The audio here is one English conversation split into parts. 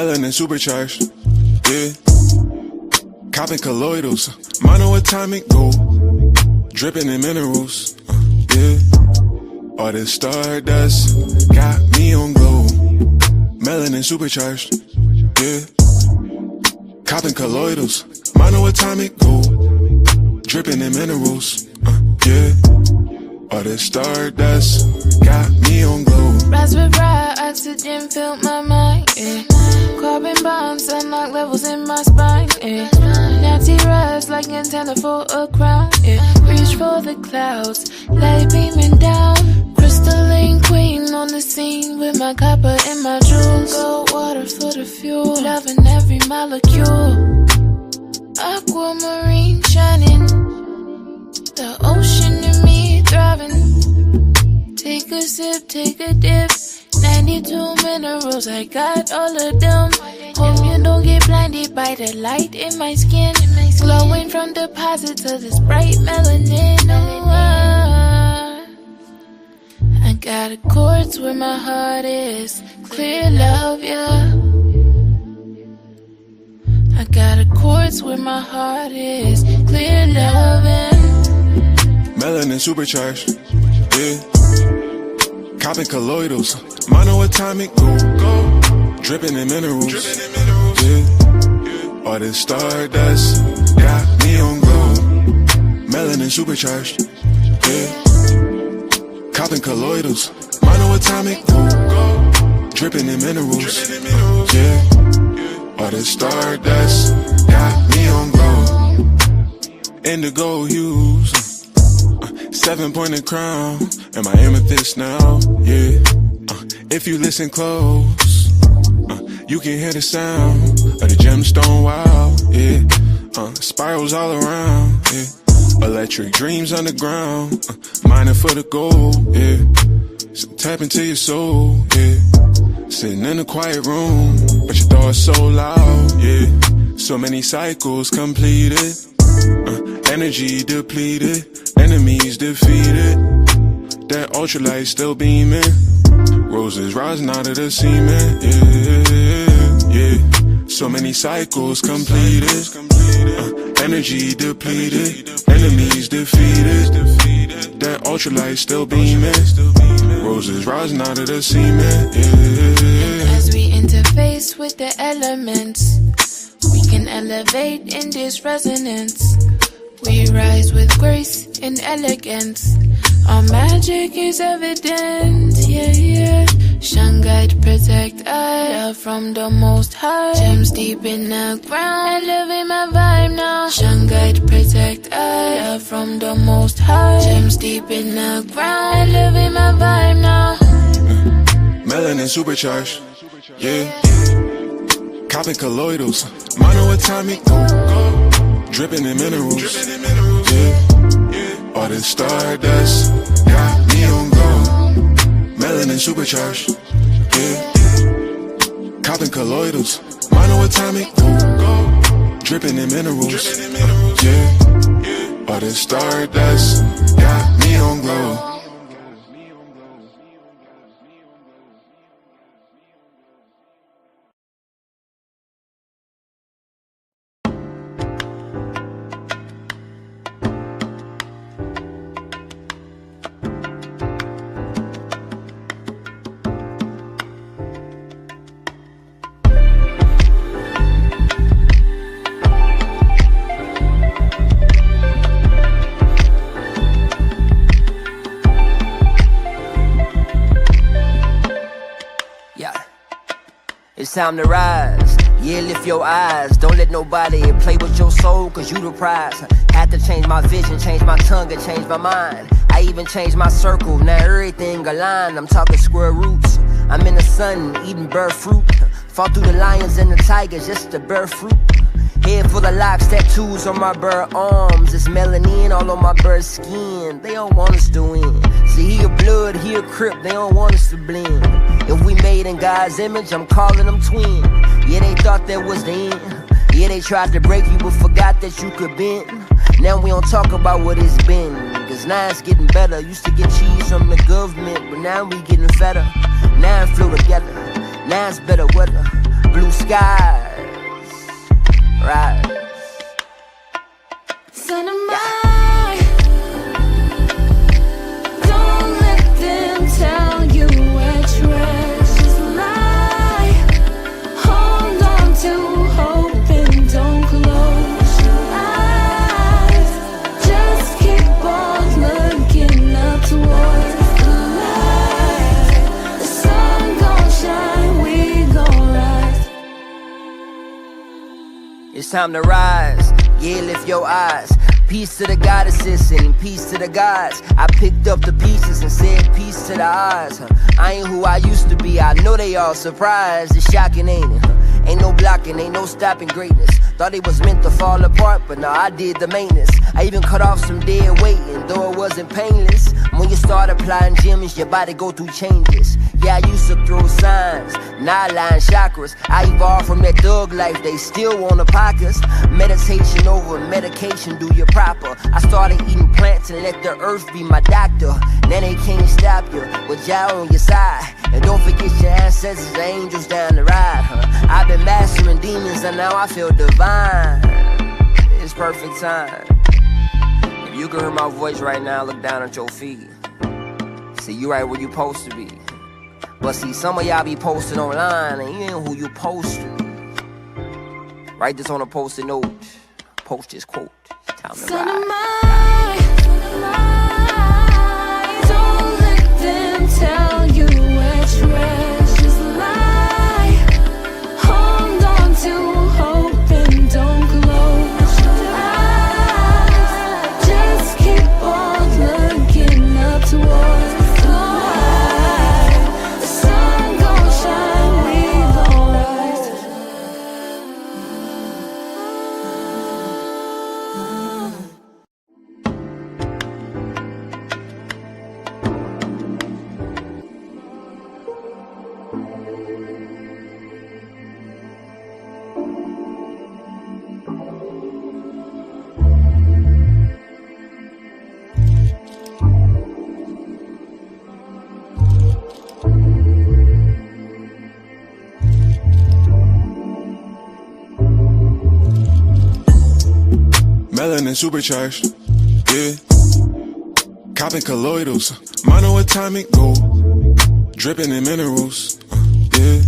Melanin supercharged, yeah. Copping colloidals, monoatomic gold, dripping in minerals, yeah. All this stardust got me on glow. Melanin supercharged, yeah. Copping colloidals, monoatomic gold, dripping in minerals, yeah. All this stardust got me on glow. Rise with bright oxygen filled my mind, yeah. Carbon bombs unlock levels in my spine, yeah. Natty rise like antenna for a crown, yeah. Reach for the clouds, light beaming down. Crystalline queen on the scene with my copper and my jewels. Gold water for the fuel, loving every molecule. Aquamarine shining, the ocean in me thriving. Take a sip, take a dip. 92 minerals, I got all of them. Hope you don't get blinded by the light in my skin. Glowing from deposits of this bright melanin. I got a quartz where my heart is. Clear love, yeah. I got a quartz where my heart is. Clear loving. Melanin supercharged, yeah. Copping colloidals, monoatomic gold, dripping in minerals, yeah. All this stardust got me on glow. Melanin supercharged, yeah. Copping colloidals, monoatomic gold, dripping in minerals, yeah. All this stardust got me on glow. Indigo hues, 7-pointed crown, and my amethyst now, yeah. If you listen close, you can hear the sound of the gemstone wow, yeah. Spirals all around, yeah. Electric dreams underground, mining for the gold, yeah. So tap into your soul, yeah. Sitting in a quiet room, but your thoughts so loud, yeah. So many cycles completed, energy depleted, enemies defeated. That ultralight still beaming, roses rising out of the cement, yeah, yeah. So many cycles completed, energy depleted, enemies defeated. That ultralight still beaming, roses rising out of the cement, yeah. As we interface with the elements, we can elevate in this resonance. We rise with grace and elegance. Our magic is evident, yeah, yeah. Shine, guide, protect us from the most high. Gems deep in the ground, elevate my vibe now. Shine, guide, protect us from the most high. Gems deep in the ground, elevate my vibe now. Melanin supercharged, yeah. Copping colloidals, monoatomic gold, dripping in minerals, yeah. All this stardust got me on glow. Melanin supercharged, yeah. Copping colloidals, monoatomic gold, dripping in minerals, yeah. All this stardust got me on glow. It's time to rise, yeah, lift your eyes. Don't let nobody play with your soul, cause you the prize. Had to change my vision, change my tongue, and change my mind. I even changed my circle, now everything aligned. I'm talking square roots, I'm in the sun, eating bird fruit. Fought through the lions and the tigers just to bear fruit. Head full of locks, tattoos on my bird arms. It's melanin all on my bird's skin. They don't want us to win. See, he a blood, he a crip, they don't want us to blend. If we made in God's image, I'm calling them twin. Yeah, they thought that was the end. Yeah, they tried to break you, but forgot that you could bend. Now we don't talk about what it's been, cause now it's getting better. Used to get cheese from the government, but now we getting fatter. Now it flew together, now it's better weather. Blue skies, right. Son of mine, don't let them tell you we're trash. Just lie, hold on to hope and don't close your eyes. Just keep on looking up towards the light. The sun gon' shine, we gon' rise. It's time to rise, yeah, lift your eyes. Peace to the goddesses and peace to the gods. I picked up the pieces and said peace to the odds. I ain't who I used to be, I know they all surprised. It's shocking, ain't it? Ain't no blocking, ain't no stopping greatness. Thought it was meant to fall apart, but nah, I did the maintenance. I even cut off some dead weight, and though it wasn't painless, when you start applying gyms, your body go through changes. Yeah, I used to throw signs, nine-line chakras. I evolved from that thug life, they still wanna pockets. Meditation over medication, do you proper. I started eating plants and let the earth be my doctor. Now they can't stop you, with y'all on your side. And don't forget your ancestors, the angels down the ride, I've been mastering demons and now I feel divine. It's perfect time. If you can hear my voice right now, look down at your feet. See, you right where you supposed to be. But see, some of y'all be posting online and you ain't who you supposed to be. Write this on a post-it note. Post this quote. Time to ride. Don't let them tell you we're trash. Just lie, hold on to hope and don't close your eyes. Just keep on looking up towards the light. The sun gon' shine, we gon' rise. Melanin supercharged, yeah. Copping colloidals, monoatomic gold, dripping in minerals, yeah.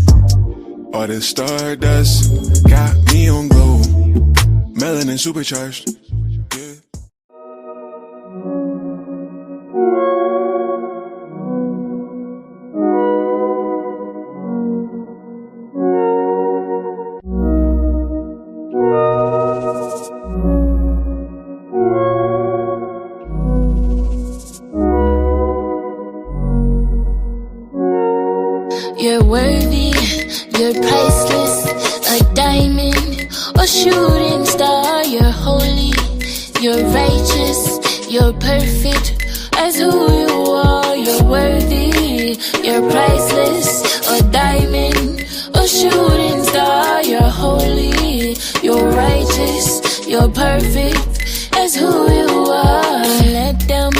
All this stardust got me on glow. Melanin supercharged, yeah. You're worthy, you're priceless, a diamond or shooting star. You're holy, you're righteous, you're perfect as who you are. You're worthy, you're priceless, a diamond or shooting star. You're holy, you're righteous, you're perfect as who you are. Let them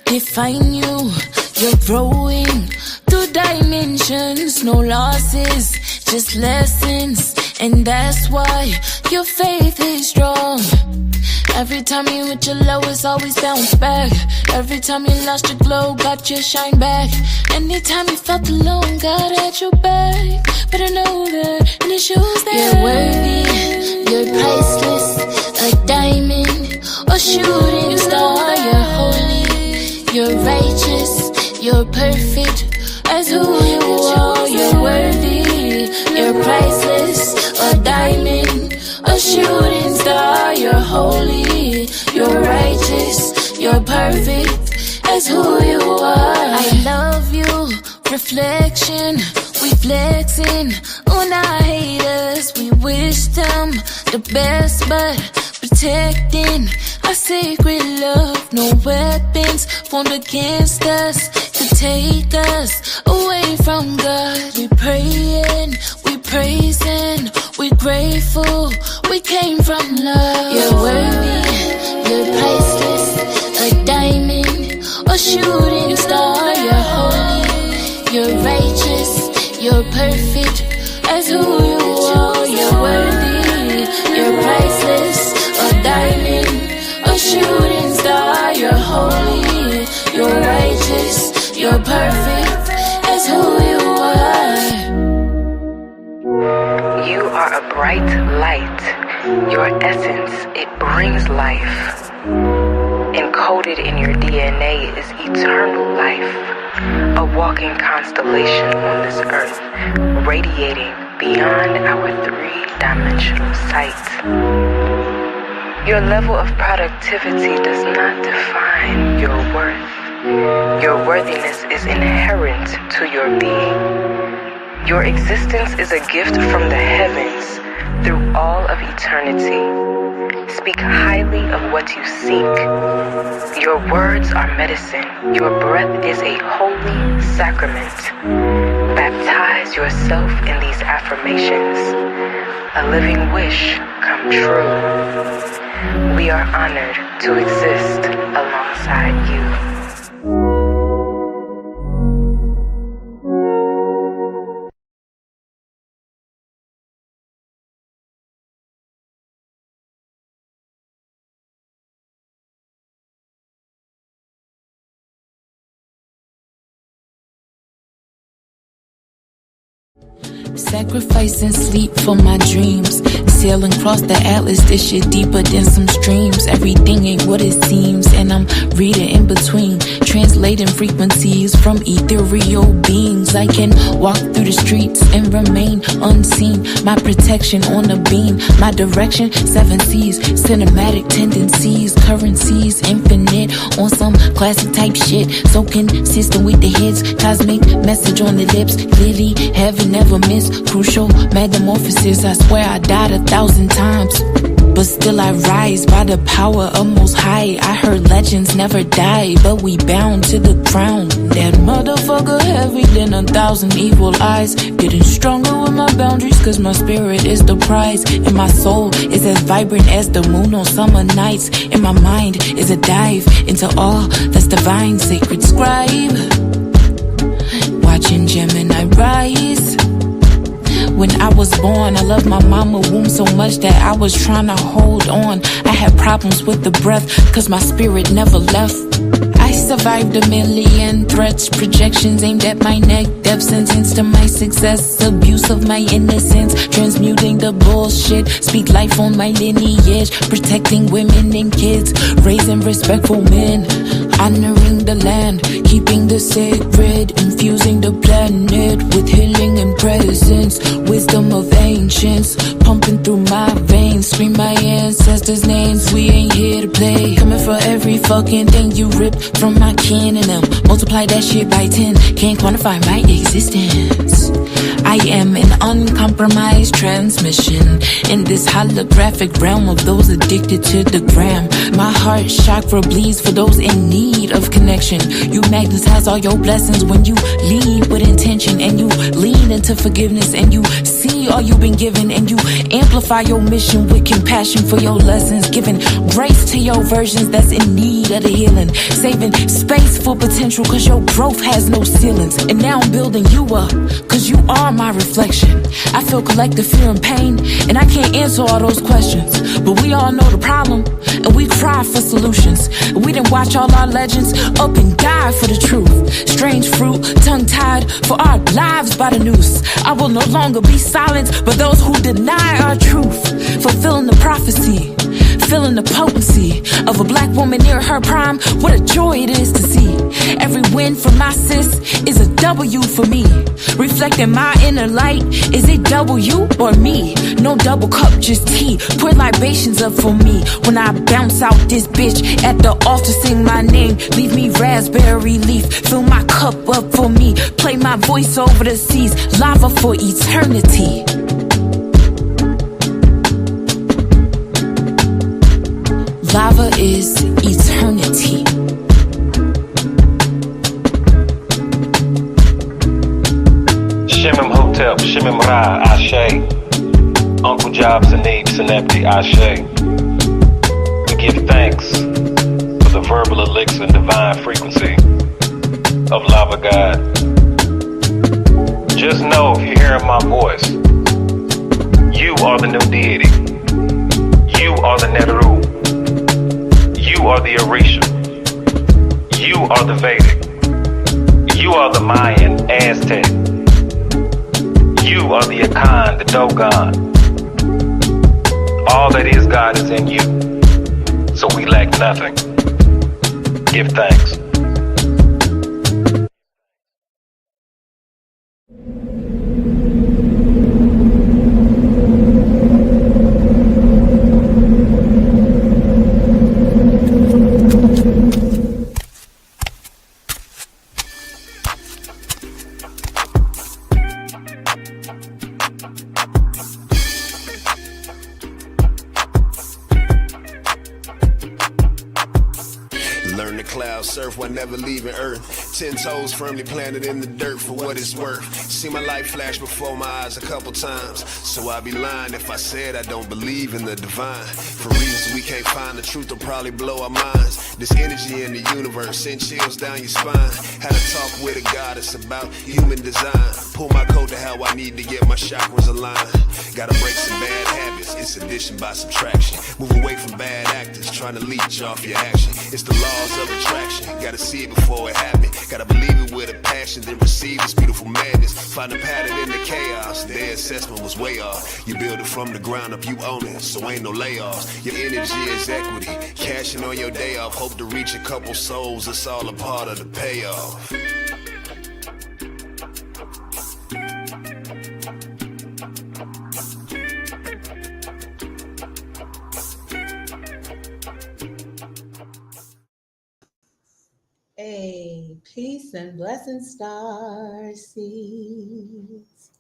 define you, you're growing through dimensions, no losses, just lessons. And that's why your faith is strong. Every time you hit your lowest, always bounce back. Every time you lost your glow, got your shine back. Anytime you felt alone, God had your back. Better know that in the shoes that you're worthy, you're priceless, a diamond or shooting star. You're holy, you're righteous, you're perfect as who you are. You're worthy, you're priceless, a diamond, a shooting star. You're holy, you're righteous, you're perfect as who you are. I love you, reflection. We flexing on our haters. We wish them the best, but protecting our sacred love. No weapons formed against us to take us away from God. We praying, we praising, we grateful. We came from love. You're worthy, you're priceless, a diamond or shooting star. You're holy, you're righteous, you're perfect as who you are. You're worthy, you're priceless, a diamond, a shooting star. You're holy, you're righteous, you're perfect as who you are. You are a bright light. Your essence, it brings life. Encoded in your DNA is eternal life. A walking constellation on this earth, radiating beyond our three-dimensional sight. Your level of productivity does not define your worth. Your worthiness is inherent to your being. Your existence is a gift from the heavens through all of eternity. Speak highly of what you seek. Your words are medicine. Your breath is a holy sacrament. Baptize yourself in these affirmations. A living wish come true. We are honored to exist alongside you. Sacrificing sleep for my dreams. Sailing across the atlas, this shit deeper than some streams. Everything ain't what it seems, and I'm reading in between, translating frequencies from ethereal beings. I can walk through the streets and remain unseen. My protection on a beam, my direction, 7 seas. Cinematic tendencies, currencies, infinite. On some classic type shit, so consistent with the hits. Cosmic message on the lips, clearly heaven never miss. Crucial metamorphosis, I swear I died 1,000 times, but still I rise by the power of Most High. I heard legends never die, but we bound to the ground. That motherfucker heavy than 1,000 evil eyes. Getting stronger with my boundaries, cause my spirit is the prize. And my soul is as vibrant as the moon on summer nights. And my mind is a dive into all that's divine. Sacred scribe, watching Gemini rise. When I was born, I loved my mama womb so much that I was trying to hold on. I had problems with the breath, cause my spirit never left. I survived 1,000,000 threats, projections aimed at my neck, death sentence to my success, abuse of my innocence, transmuting the bullshit, speak life on my lineage, protecting women and kids, raising respectful men, honoring the land, keeping the sacred, infusing the planet with healing and presence, wisdom of ancients, pumping through my veins, scream my ancestors' names, we ain't here to play, coming for every fucking thing you ripped from my kin and them, multiply that shit by 10, can't quantify my existence. I am an uncompromised transmission in this holographic realm of those addicted to the gram. My heart chakra bleeds for those in need of connection. You magnetize all your blessings when you lead with intention, and you lean into forgiveness, and you see all you've been given, and you amplify your mission with compassion for your lessons, giving grace to your versions that's in need of the healing, saving space for potential cause your growth has no ceilings. And now I'm building you up cause you are my reflection. I feel collective fear and pain, and I can't answer all those questions, but we all know the problem, and we cry for solutions. We didn't watch all our legends up and die for the truth. Strange fruit, tongue-tied for our lives by the noose. I will no longer be silenced, but those who deny our truth, fulfilling the prophecy, feeling the potency of a black woman near her prime. What a joy it is to see. Every win for my sis is a W for me. Reflecting my inner light, is it W or me? No double cup, just tea. Pour libations up for me. When I bounce out this bitch at the altar, sing my name. Leave me raspberry leaf. Fill my cup up for me. Play my voice over the seas. Lava for eternity. Lava is eternity. Shimim Hotep, Shimim Ra, Ashe. Uncle Jobs and Neebs and Empty, Ashe. We give thanks for the verbal elixir and divine frequency of Lava God. Just know if you're hearing my voice, you are the new deity. You are the Neteru. You are the Orisha. You are the Vedic. You are the Mayan, Aztec. You are the Akan, the Dogon. All that is God is in you. So we lack nothing. Give thanks. Learn to cloud surf while never leaving Earth. 10 toes firmly planted in the dirt for what it's worth. See my life flash before my eyes a couple times. So I'd be lying if I said I don't believe in the divine. For reasons we can't find, the truth will probably blow our minds. This energy in the universe send chills down your spine. Had a talk with a goddess about human design. Pull my coat to how I need to get my chakras aligned. Gotta break some bad habits, it's addition by subtraction. Move away from bad actors, trying to leech off your action. It's the laws of attraction, gotta see it before it happens. Gotta believe it with a passion, then receive this beautiful madness. Find a pattern in the chaos, their assessment was way off. You build it from the ground up, you own it, so ain't no layoffs. Your energy is equity, cashing on your day off. Hope to reach a couple souls, it's all a part of the payoff. Hey, peace and blessings, star seeds.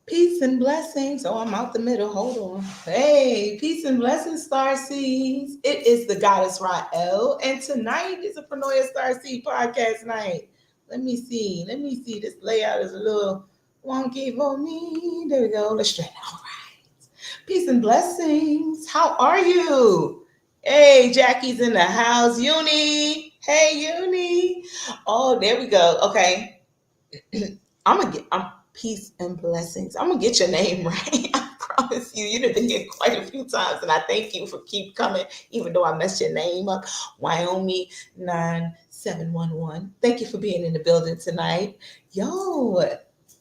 Peace and blessings. Oh, I'm out the middle. Hold on. Hey, peace and blessings, star seeds. It is the goddess Rael, and tonight is a Paranoia Star Seed podcast night. Let me see. This layout is a little wonky for me. There we go. Let's straighten it. All right. Peace and blessings. How are you? Hey, Jackie's in the house. Uni. Hey, Uni. Oh, there we go. Okay. I'm peace and blessings. I'm gonna get your name right. I promise you. You've been here quite a few times, and I thank you for keep coming, even though I messed your name up. Wyoming 9711. Thank you for being in the building tonight. Yo,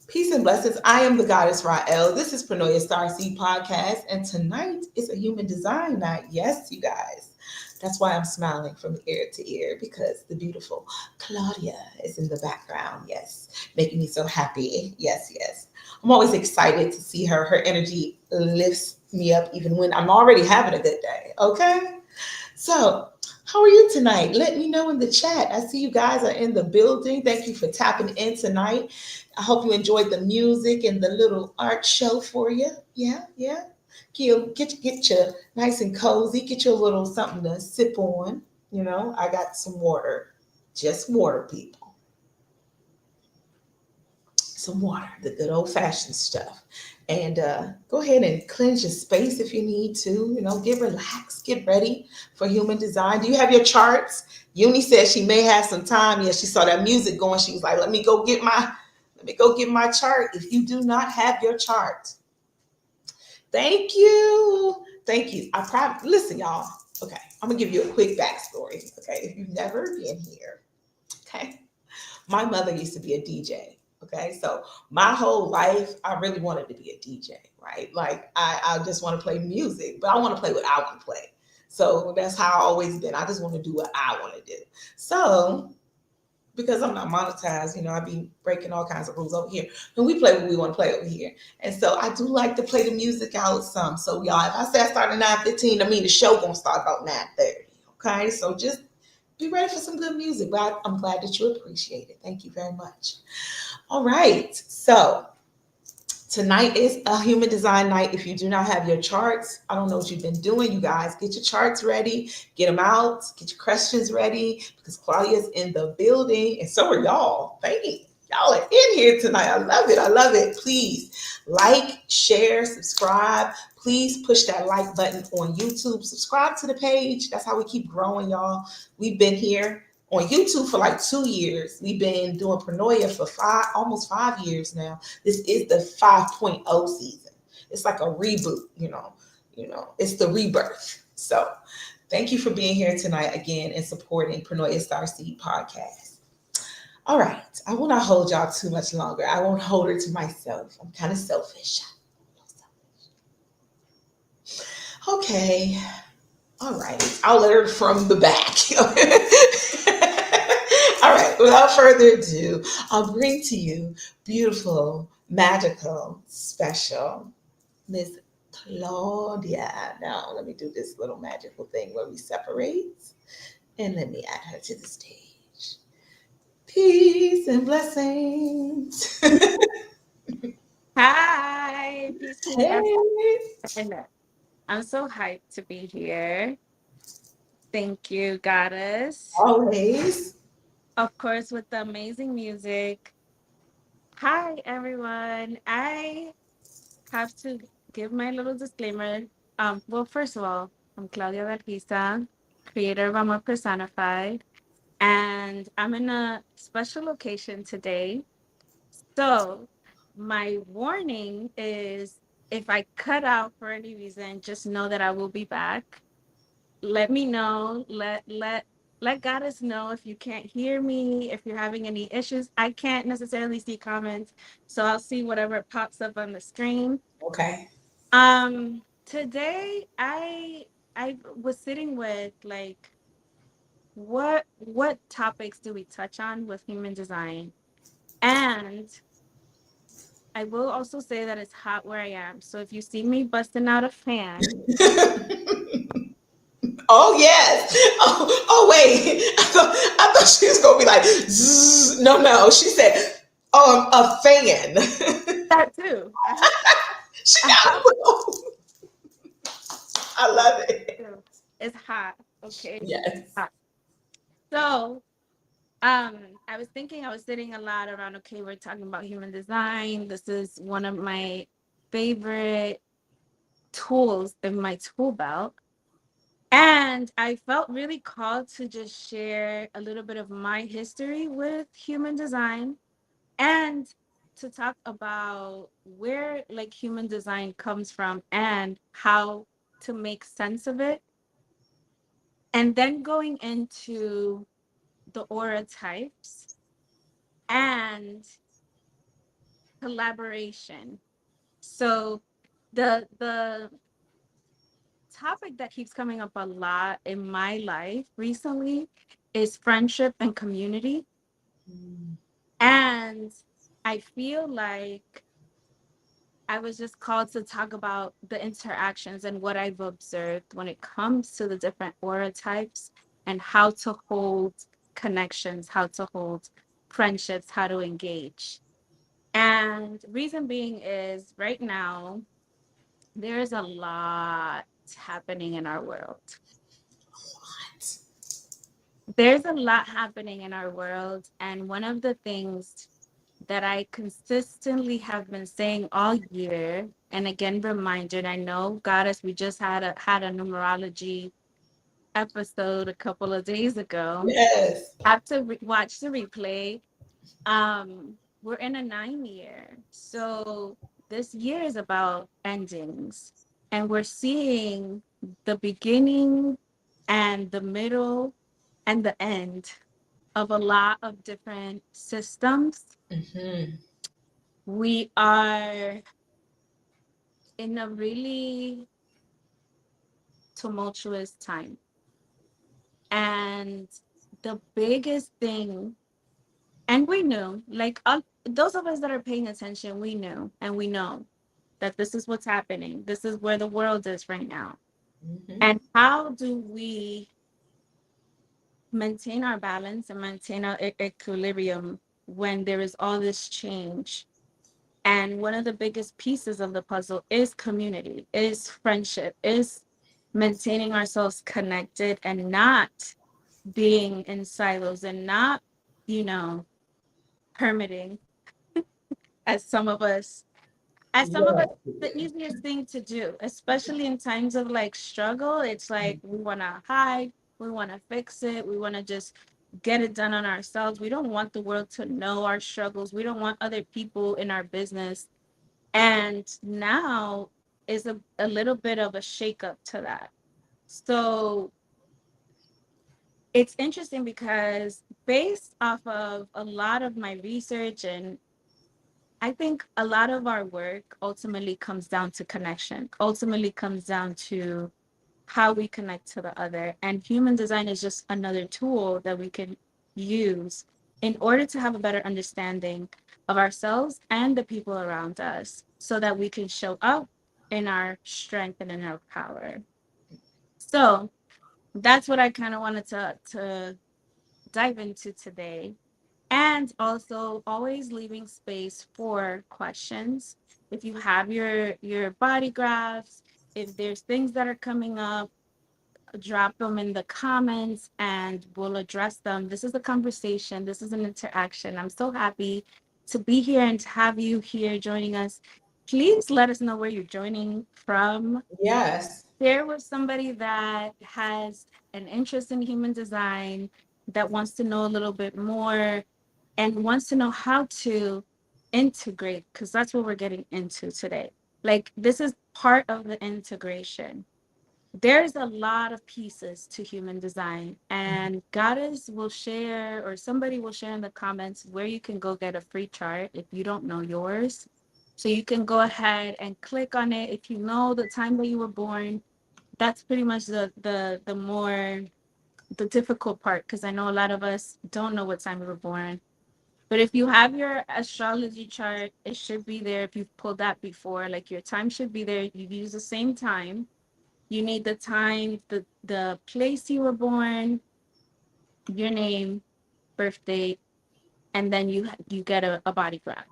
peace and blessings. I am the goddess Rael. This is Paranoia Star Seed Podcast, and tonight is a human design night. Yes, you guys. That's why I'm smiling from ear to ear, because the beautiful Claudia is in the background. Yes, making me so happy. Yes. I'm always excited to see her. Her energy lifts me up even when I'm already having a good day. Okay? So, how are you tonight? Let me know in the chat. I see you guys are in the building. Thank you for tapping in tonight. I hope you enjoyed the music and the little art show for you. Yeah. Get you nice and cozy. Get you a little something to sip on. You know, I got some water. Just water, people. Some water, the good old-fashioned stuff. And go ahead and cleanse your space if you need to. You know, get relaxed, get ready for human design. Do you have your charts? Uni said she may have some time. Yeah, she saw that music going. She was like, let me go get my chart. If you do not have your chart, thank you. Listen, y'all. Okay, I'm gonna give you a quick backstory. Okay, if you've never been here, okay, my mother used to be a DJ. Okay, so my whole life, I really wanted to be a DJ, right? Like I just want to play music, but I want to play what I want to play. So that's how I always been. I just want to do what I want to do. So because I'm not monetized, I be breaking all kinds of rules over here. And we play what we want to play over here. And so I do like to play the music out some. So y'all, if I say I start at 9:15, I mean the show gonna start about 9:30. Okay. So just be ready for some good music. But I'm glad that you appreciate it. Thank you very much. All right. So tonight is a human design night. If you do not have your charts, I don't know what you've been doing, you guys. Get your charts ready, get them out, get your questions ready because Claudia's in the building and so are y'all. Thank you. Y'all are in here tonight. I love it. I love it. Please like, share, subscribe. Please push that like button on YouTube. Subscribe to the page. That's how we keep growing, y'all. We've been here on YouTube for like 2 years. We've been doing Paranoia for almost 5 years now. This is the 5.0 season. It's like a reboot, it's the rebirth. So thank you for being here tonight again and supporting Paranoia Starseed podcast. All right. I will not hold y'all too much longer. I won't hold her to myself. I'm kind of selfish. Okay. All right. I'll let her from the back. All right. Without further ado, I'll bring to you beautiful, magical, special Miss Claudia. Now, let me do this little magical thing where we separate and let me add her to the stage. Peace and blessings. Hi, peace, peace, Hey. everyone. I'm so hyped to be here. Thank you, Goddess. Always. Of course, with the amazing music. Hi, everyone. I have to give my little disclaimer. Well, first of all, I'm Claudia Adalgisa, creator of Amor Personified, and I'm in a special location today. So, my warning is if I cut out for any reason, just know that I will be back. Let me know. Let Goddess know if you can't hear me, if you're having any issues. I can't necessarily see comments, so I'll see whatever pops up on the screen. Okay. Today I was sitting with like what topics do we touch on with human design? And I will also say that it's hot where I am. So if you see me busting out a fan, Oh yes. Oh wait. I thought she was gonna be like, zzz. No, no. She said, a fan. that too. She I got have it. I love it. to. It's hot. Okay. Yes. Hot. So I was thinking, I was sitting a lot around, okay, we're talking about human design. This is one of my favorite tools in my tool belt. And I felt really called to just share a little bit of my history with human design and to talk about where like human design comes from and how to make sense of it. And then going into the aura types and collaboration. So the topic that keeps coming up a lot in my life recently is friendship and community. And I feel like I was just called to talk about the interactions and what I've observed when it comes to the different aura types and how to hold connections, how to hold friendships, how to engage. And reason being is right now, there's a lot happening in our world. There's a lot happening in our world. And one of the things that I consistently have been saying all year, and again reminded, I know, Goddess, we just had a numerology episode a couple of days ago. Yes. I have to watch the replay. We're in a 9 year. So this year is about endings. And we're seeing the beginning and the middle and the end of a lot of different systems. Mm-hmm. We are in a really tumultuous time. And the biggest thing And we knew, like, those of us that are paying attention, we knew and we know that this is what's happening. This is where the world is right now. Mm-hmm. And how do we maintain our balance and maintain our equilibrium when there is all this change? And one of the biggest pieces of the puzzle is community, is friendship, is maintaining ourselves connected and not being in silos and not, you know, hermiting as some of us the easiest thing to do, especially in times of like struggle. It's like we want to hide, we want to fix it, we want to just get it done on ourselves. We don't want the world to know our struggles. We don't want other people in our business. And now is a little bit of a shakeup to that. So it's interesting because based off of a lot of my research, and I think a lot of our work ultimately comes down to connection, ultimately comes down to how we connect to the other. And human design is just another tool that we can use in order to have a better understanding of ourselves and the people around us so that we can show up in our strength and in our power. So that's what I kind of wanted to dive into today. And also always leaving space for questions. If you have your body graphs, if there's things that are coming up, drop them in the comments and we'll address them. This is a conversation, this is an interaction. I'm so happy to be here and to have you here joining us. Please let us know where you're joining from. Yes. Share with somebody that has an interest in human design, that wants to know a little bit more and wants to know how to integrate, because that's what we're getting into today. Like, this is part of the integration. There's a lot of pieces to human design, and Goddess will share, or somebody will share in the comments where you can go get a free chart if you don't know yours. So you can go ahead and click on it. If you know the time that you were born, that's pretty much the more the difficult part, because I know a lot of us don't know what time we were born. But if you have your astrology chart, it should be there. If you've pulled that before, like, your time should be there. You use the same time. You need the time, the place you were born, your name, birth date, and then you get a body graph.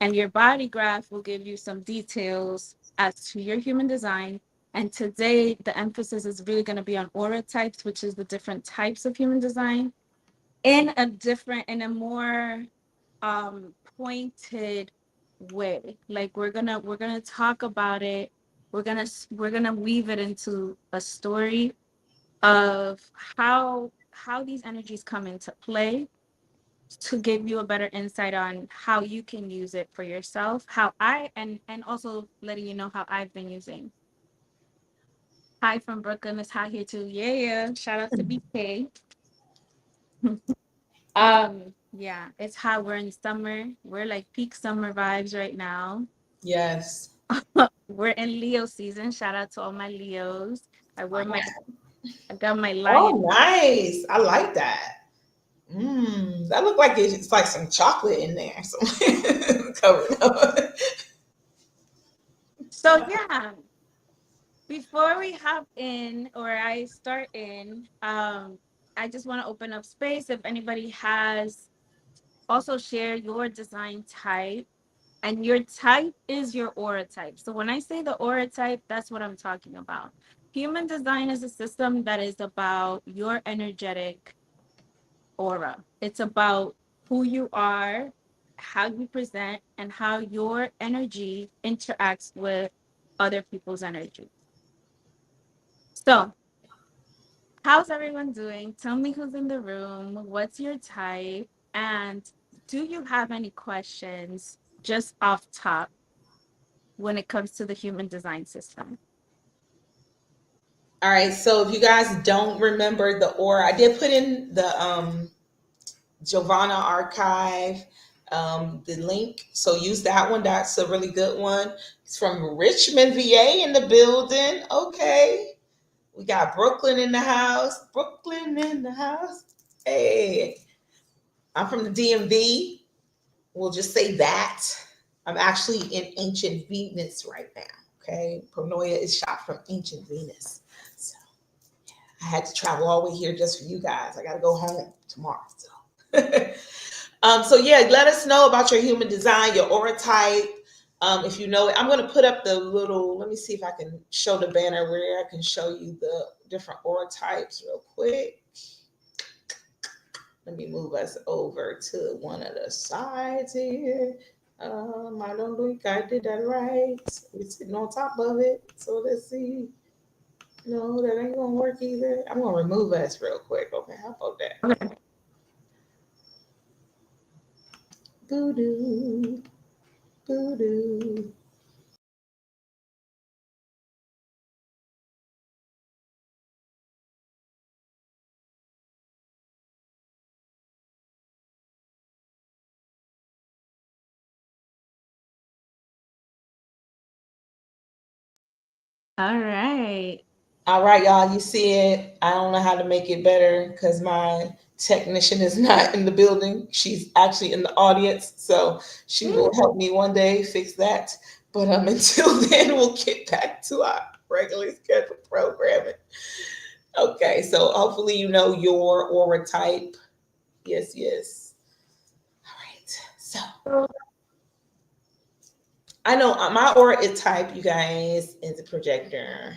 And your body graph will give you some details as to your human design. And today the emphasis is really going to be on aura types, which is the different types of human design in a more pointed way. Like, we're gonna talk about it. We're gonna weave it into a story of how these energies come into play to give you a better insight on how you can use it for yourself, how I and also letting you know how I've been using. Hi from Brooklyn, is Hi here too. Yeah, shout out to BK. Yeah, it's hot. We're in summer. We're like peak summer vibes right now. Yes. We're in Leo season. Shout out to all my Leos. I wear my I got my lion. Oh, nice. I like that. That look like it's like some chocolate in there. Some covered up. So yeah, before we hop in or I start in, I just want to open up space if anybody has also share your design type. And your type is your aura type. So when I say the aura type, that's what I'm talking about. Human design is a system that is about your energetic aura. It's about who you are, how you present, and how your energy interacts with other people's energy. So, how's everyone doing? Tell me who's in the room. What's your type? And do you have any questions just off top when it comes to the human design system? All right. So if you guys don't remember the aura, I did put in the Giovanna archive, the link. So use that one. That's a really good one. It's from Richmond, VA in the building. Okay. We got Brooklyn in the house. Brooklyn in the house. Hey. I'm from the DMV. We'll just say that. I'm actually in ancient Venus right now. Okay. Pronoia is shot from ancient Venus. So I had to travel all the way here just for you guys. I got to go home tomorrow. So. So yeah, let us know about your human design, your aura type. If you know it, I'm going to put up the little. Let me see if I can show the banner where I can show you the different aura types real quick. Let me move us over to one of the sides here. I don't think I did that right. We're sitting on top of it. So let's see. No, that ain't gonna work either. I'm gonna remove us real quick. Okay, how about that? Okay. Boo doo, boo doo. All right. All right, y'all. You see it. I don't know how to make it better because my technician is not in the building. She's actually in the audience. So she will help me one day fix that. But until then, we'll get back to our regularly scheduled programming. Okay, so hopefully you know your aura type. Yes, yes. All right. So I know my aura is type, you guys, is a projector.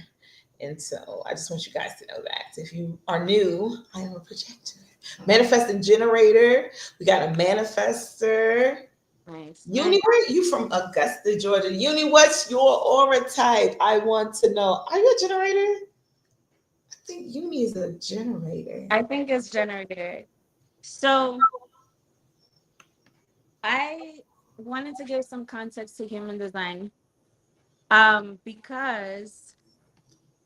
And so I just want you guys to know that. If you are new, I am a projector. Manifesting generator. We got a manifester. Nice, Uni, nice. where you from? Augusta, Georgia. Uni, what's your aura type? I want to know. Are you a generator? I think Uni is a generator. I think it's generator. So I wanted to give some context to human design. Because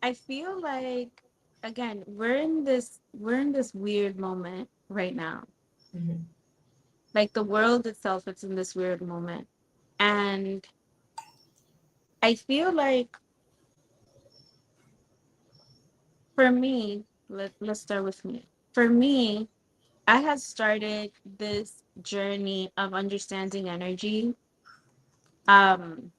I feel like again, we're in this weird moment right now. Mhm. Like the world itself, it's in this weird moment. And I feel like for me, let's start with me. For me, I had started this journey of understanding energy. Um,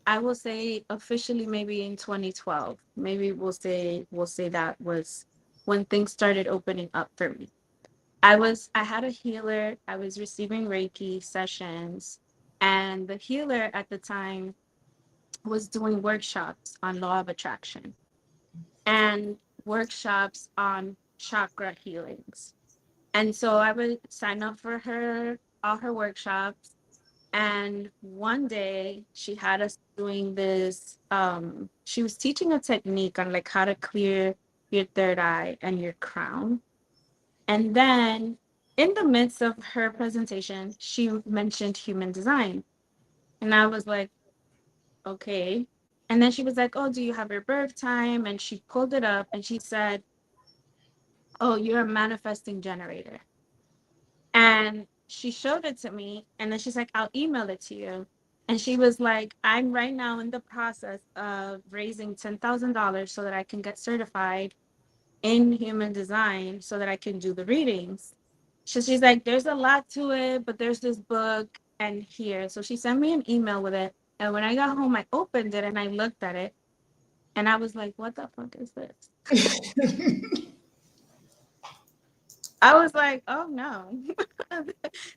I will say officially maybe in 2012. Maybe we'll say that was when things started opening up for me. I had a healer, I was receiving Reiki sessions, and the healer at the time was doing workshops on law of attraction and workshops on chakra healings. And so I would sign up for all her workshops. And one day she had us doing this. She was teaching a technique on like how to clear your third eye and your crown. And then in the midst of her presentation, she mentioned human design. And I was like, okay. And then she was like, oh, do you have your birth time? And she pulled it up and she said, oh, you're a manifesting generator. And she showed it to me. And then she's like, I'll email it to you. And she was like, I'm right now in the process of raising $10,000 so that I can get certified in human design so that I can do the readings. So she's like, there's a lot to it, but there's this book and here. So she sent me an email with it. And when I got home, I opened it and I looked at it and I was like, what the fuck is this? I was like, oh no,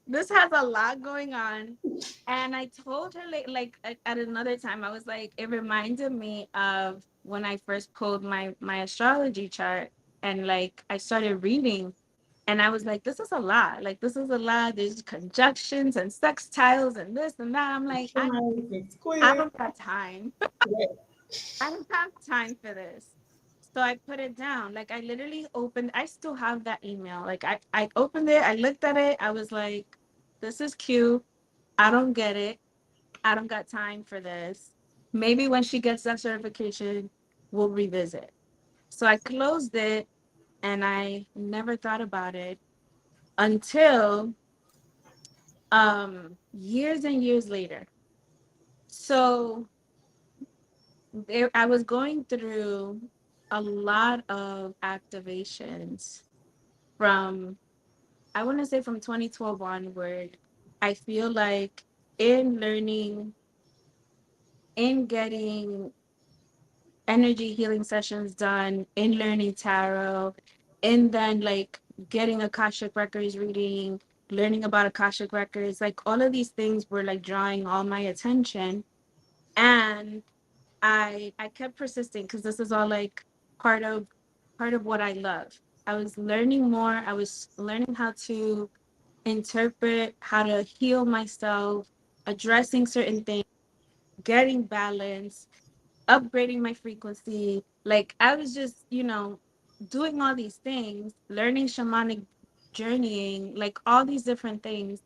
this has a lot going on. And I told her like at another time, I was like, it reminded me of when I first pulled my astrology chart and like I started reading. And I was like, this is a lot. Like, this is a lot. There's conjunctions and sextiles and this and that. I'm like, I Square. don't have time. I don't have time for this. So I put it down. Like, I literally opened, I still have that email. Like, I opened it, I looked at it. I was like, this is cute. I don't get it. I don't got time for this. Maybe when she gets that certification, we'll revisit. So I closed it and I never thought about it until years and years later. So there I was going through a lot of activations from I want to say from 2012 onward, I feel like in learning, in getting energy healing sessions done, in learning tarot, and then like getting Akashic Records reading, learning about Akashic Records, like all of these things were like drawing all my attention. And I kept persisting because this is all like part of part of what I love. I was learning more. I was learning how to interpret, how to heal myself, addressing certain things, getting balance, upgrading my frequency. Like I was just, doing all these things, learning shamanic journeying, like all these different things.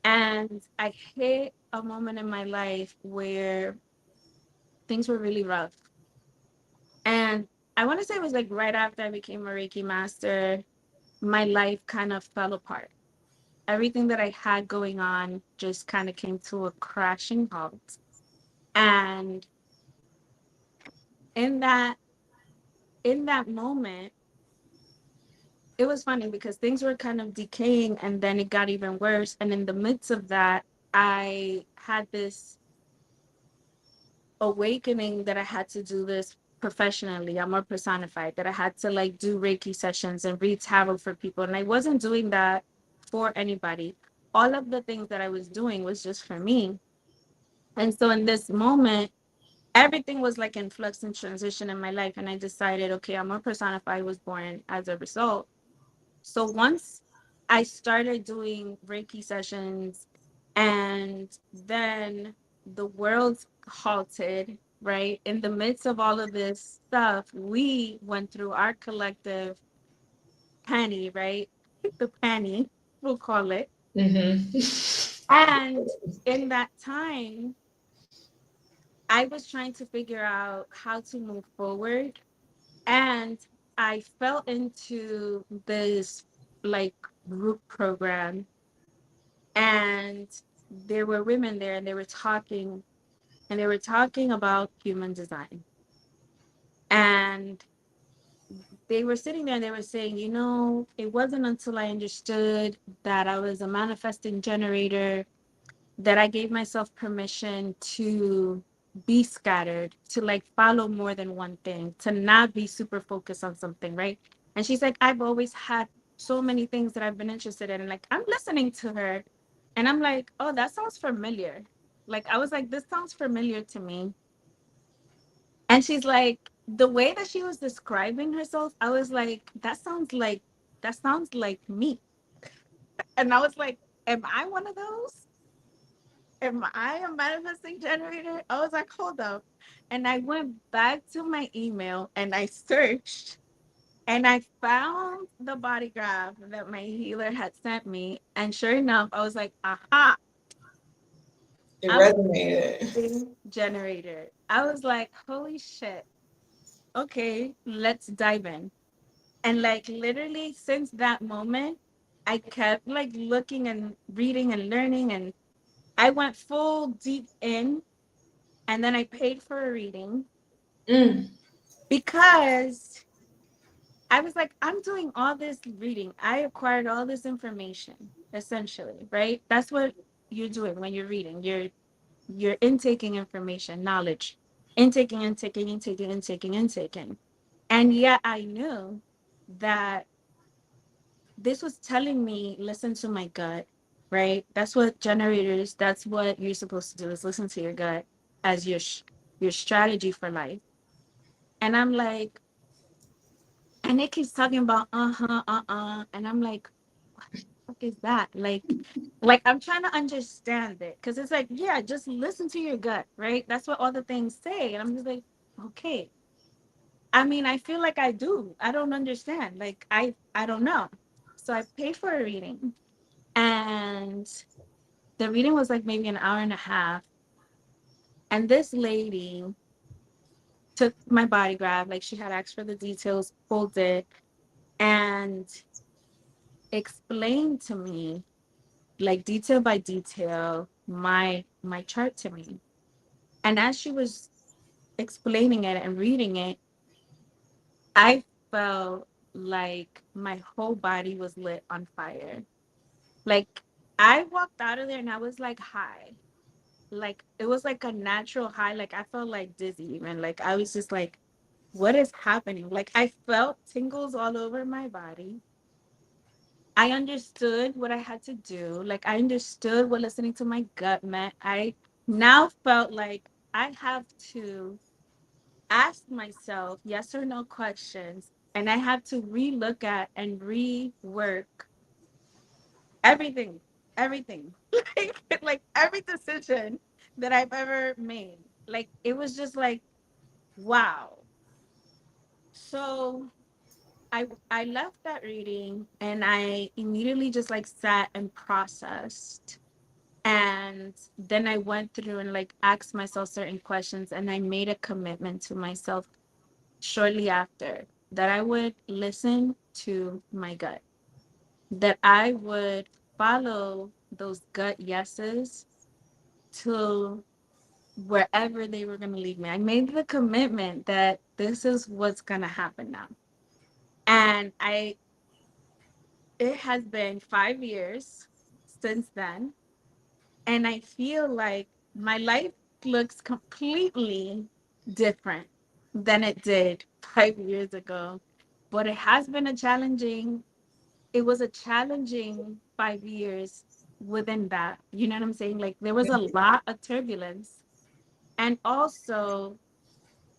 And I hit a moment in my life where things were really rough. And I want to say it was like right after I became a Reiki master, my life kind of fell apart. Everything that I had going on just kind of came to a crashing halt. And in that in that moment, it was funny because things were kind of decaying and then it got even worse. And in the midst of that, I had this awakening that I had to do this professionally. I'm more personified, that I had to like do Reiki sessions and read tarot for people. And I wasn't doing that for anybody. All of the things that I was doing was just for me. And so in this moment, everything was like in flux and transition in my life. And I decided, okay, I'm more personified was born as a result. So once I started doing Reiki sessions and then the world halted, right? In the midst of all of this stuff, we went through our collective panic, right? The panic, we'll call it. Mm-hmm. And in that time, I was trying to figure out how to move forward. And I fell into this like group program, and there were women there and they were talking about human design. And they were sitting there and they were saying, it wasn't until I understood that I was a manifesting generator that I gave myself permission to be scattered, to like follow more than one thing, to not be super focused on something, right? And she's like, I've always had so many things that I've been interested in. And like, I'm listening to her and I'm like, oh, that sounds familiar. Like, I was like, this sounds familiar to me. And she's like, the way that she was describing herself, I was like, that sounds like me. And I was like, am I one of those? Am I a manifesting generator? I was like, hold up. And I went back to my email and I searched and I found the body graph that my healer had sent me. And sure enough, I was like, aha, It I'm a resonated. manifesting generator. I was like, holy shit. Okay, let's dive in. And like literally since that moment, I kept like looking and reading and learning, and I went full deep in. And then I paid for a reading Mm. because I was like, I'm doing all this reading. I acquired all this information, essentially, right? That's what you're doing when you're reading. You're intaking information, knowledge, intaking. And yet I knew that this was telling me, listen to my gut, right? That's what generators, that's what you're supposed to do, is listen to your gut as your strategy for life. And I'm like, and it keeps talking about and I'm like, what is that? Like I'm trying to understand it because it's like, yeah, just listen to your gut, right? That's what all the things say. And I'm just like, okay. I mean, I feel like I do. I don't understand. Like I don't know. So I paid for a reading, and the reading was like maybe an hour and a half. And this lady took my body graph, like she had asked for the details, pulled it, and explained to me like detail by detail my chart to me. And as she was explaining it and reading it, I felt like my whole body was lit on fire. Like I walked out of there and I was like high. Like it was like a natural high. Like I felt like dizzy even. Like I was just like, what is happening? Like I felt tingles all over my body. I understood what I had to do. Like I understood what listening to my gut meant. I now felt like I have to ask myself yes or no questions, and I have to relook at and rework everything, everything, like every decision that I've ever made. Like it was just like, wow. So I left that reading and I immediately just like sat and processed. And then I went through and like asked myself certain questions, and I made a commitment to myself shortly after that I would listen to my gut, that I would follow those gut yeses to wherever they were going to lead me. I made the commitment that this is what's going to happen now. And it has been 5 years since then. And I feel like my life looks completely different than it did 5 years ago. But it was a challenging 5 years within that. You know what I'm saying? Like there was a lot of turbulence. And also,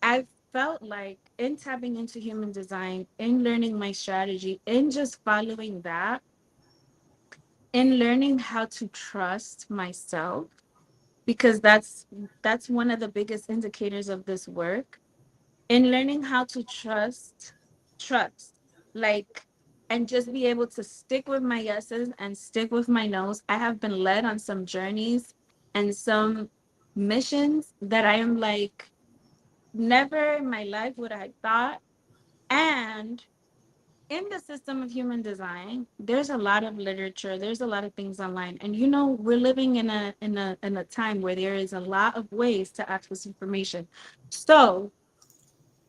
I felt like in tapping into human design, in learning my strategy, in just following that, in learning how to trust myself, because that's one of the biggest indicators of this work, in learning how to trust, like, and just be able to stick with my yeses and stick with my nos. I have been led on some journeys and some missions that I am like, never in my life would I thought. And in the system of human design, there's a lot of literature, there's a lot of things online. And we're living in a time where there is a lot of ways to access information. So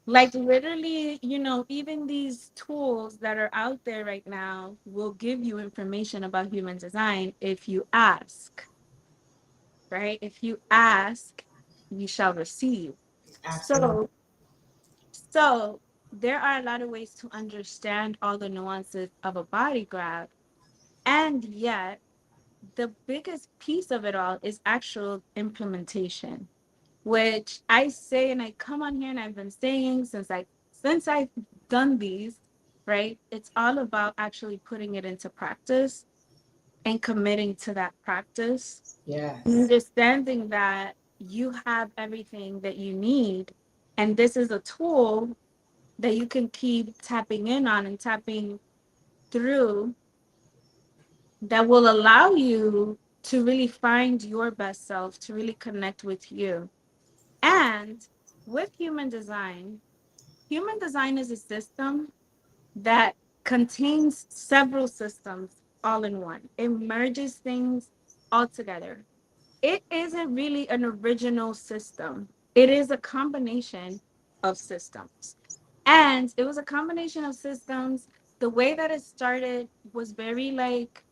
like literally, even these tools that are out there right now will give you information about human design if you ask, right? If you ask, you shall receive. Absolutely. So there are a lot of ways to understand all the nuances of a body graph. And yet, the biggest piece of it all is actual implementation, which I say and I come on here and I've been saying since I've done these, right? It's all about actually putting it into practice and committing to that practice, Yes. understanding that you have everything that you need. And this is a tool that you can keep tapping in on and tapping through that will allow you to really find your best self, to really connect with you. And with human design is a system that contains several systems all in one. It merges things all together. It isn't really an original system, it is a combination of systems. And it was a combination of systems. The way that it started was very like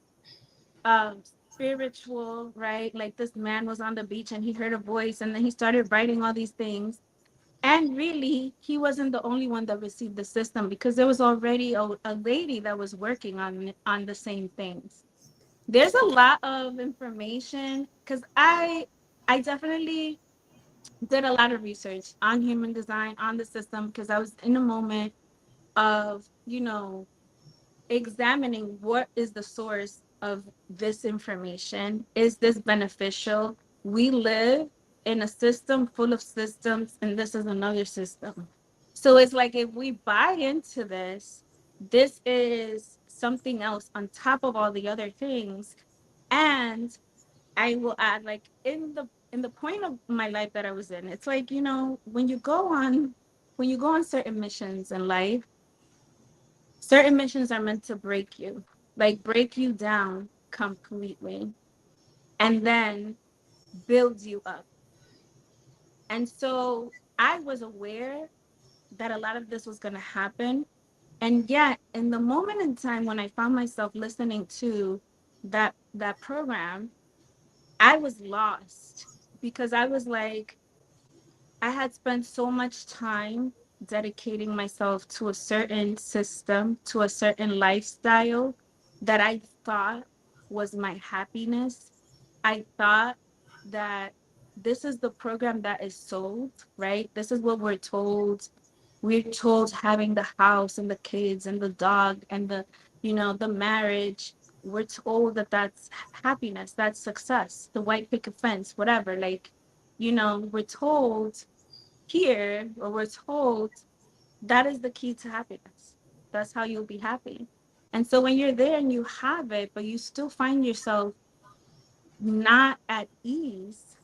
um spiritual, right? Like this man was on the beach and he heard a voice and then he started writing all these things. And really, he wasn't the only one that received the system because there was already a lady that was working on the same things. There's a lot of information because I definitely did a lot of research on human design, on the system, because I was in a moment of, examining what is the source of this information. Is this beneficial? We live in a system full of systems, and this is another system. So it's like if we buy into this, this is something else on top of all the other things. And I will add, like in the point of my life that I was in, it's like, when you go on certain missions in life, certain missions are meant to break you, like break you down completely, and then build you up. And so I was aware that a lot of this was going to happen. And yet, in the moment in time when I found myself listening to that program, I was lost because I was like, I had spent so much time dedicating myself to a certain system, to a certain lifestyle that I thought was my happiness. I thought that this is the program that is sold, right? This is what we're told. We're told having the house and the kids and the dog and the marriage. We're told that that's happiness, that's success, the white picket fence, whatever. Like, we're told here, or we're told that is the key to happiness. That's how you'll be happy. And so when you're there and you have it, but you still find yourself not at ease,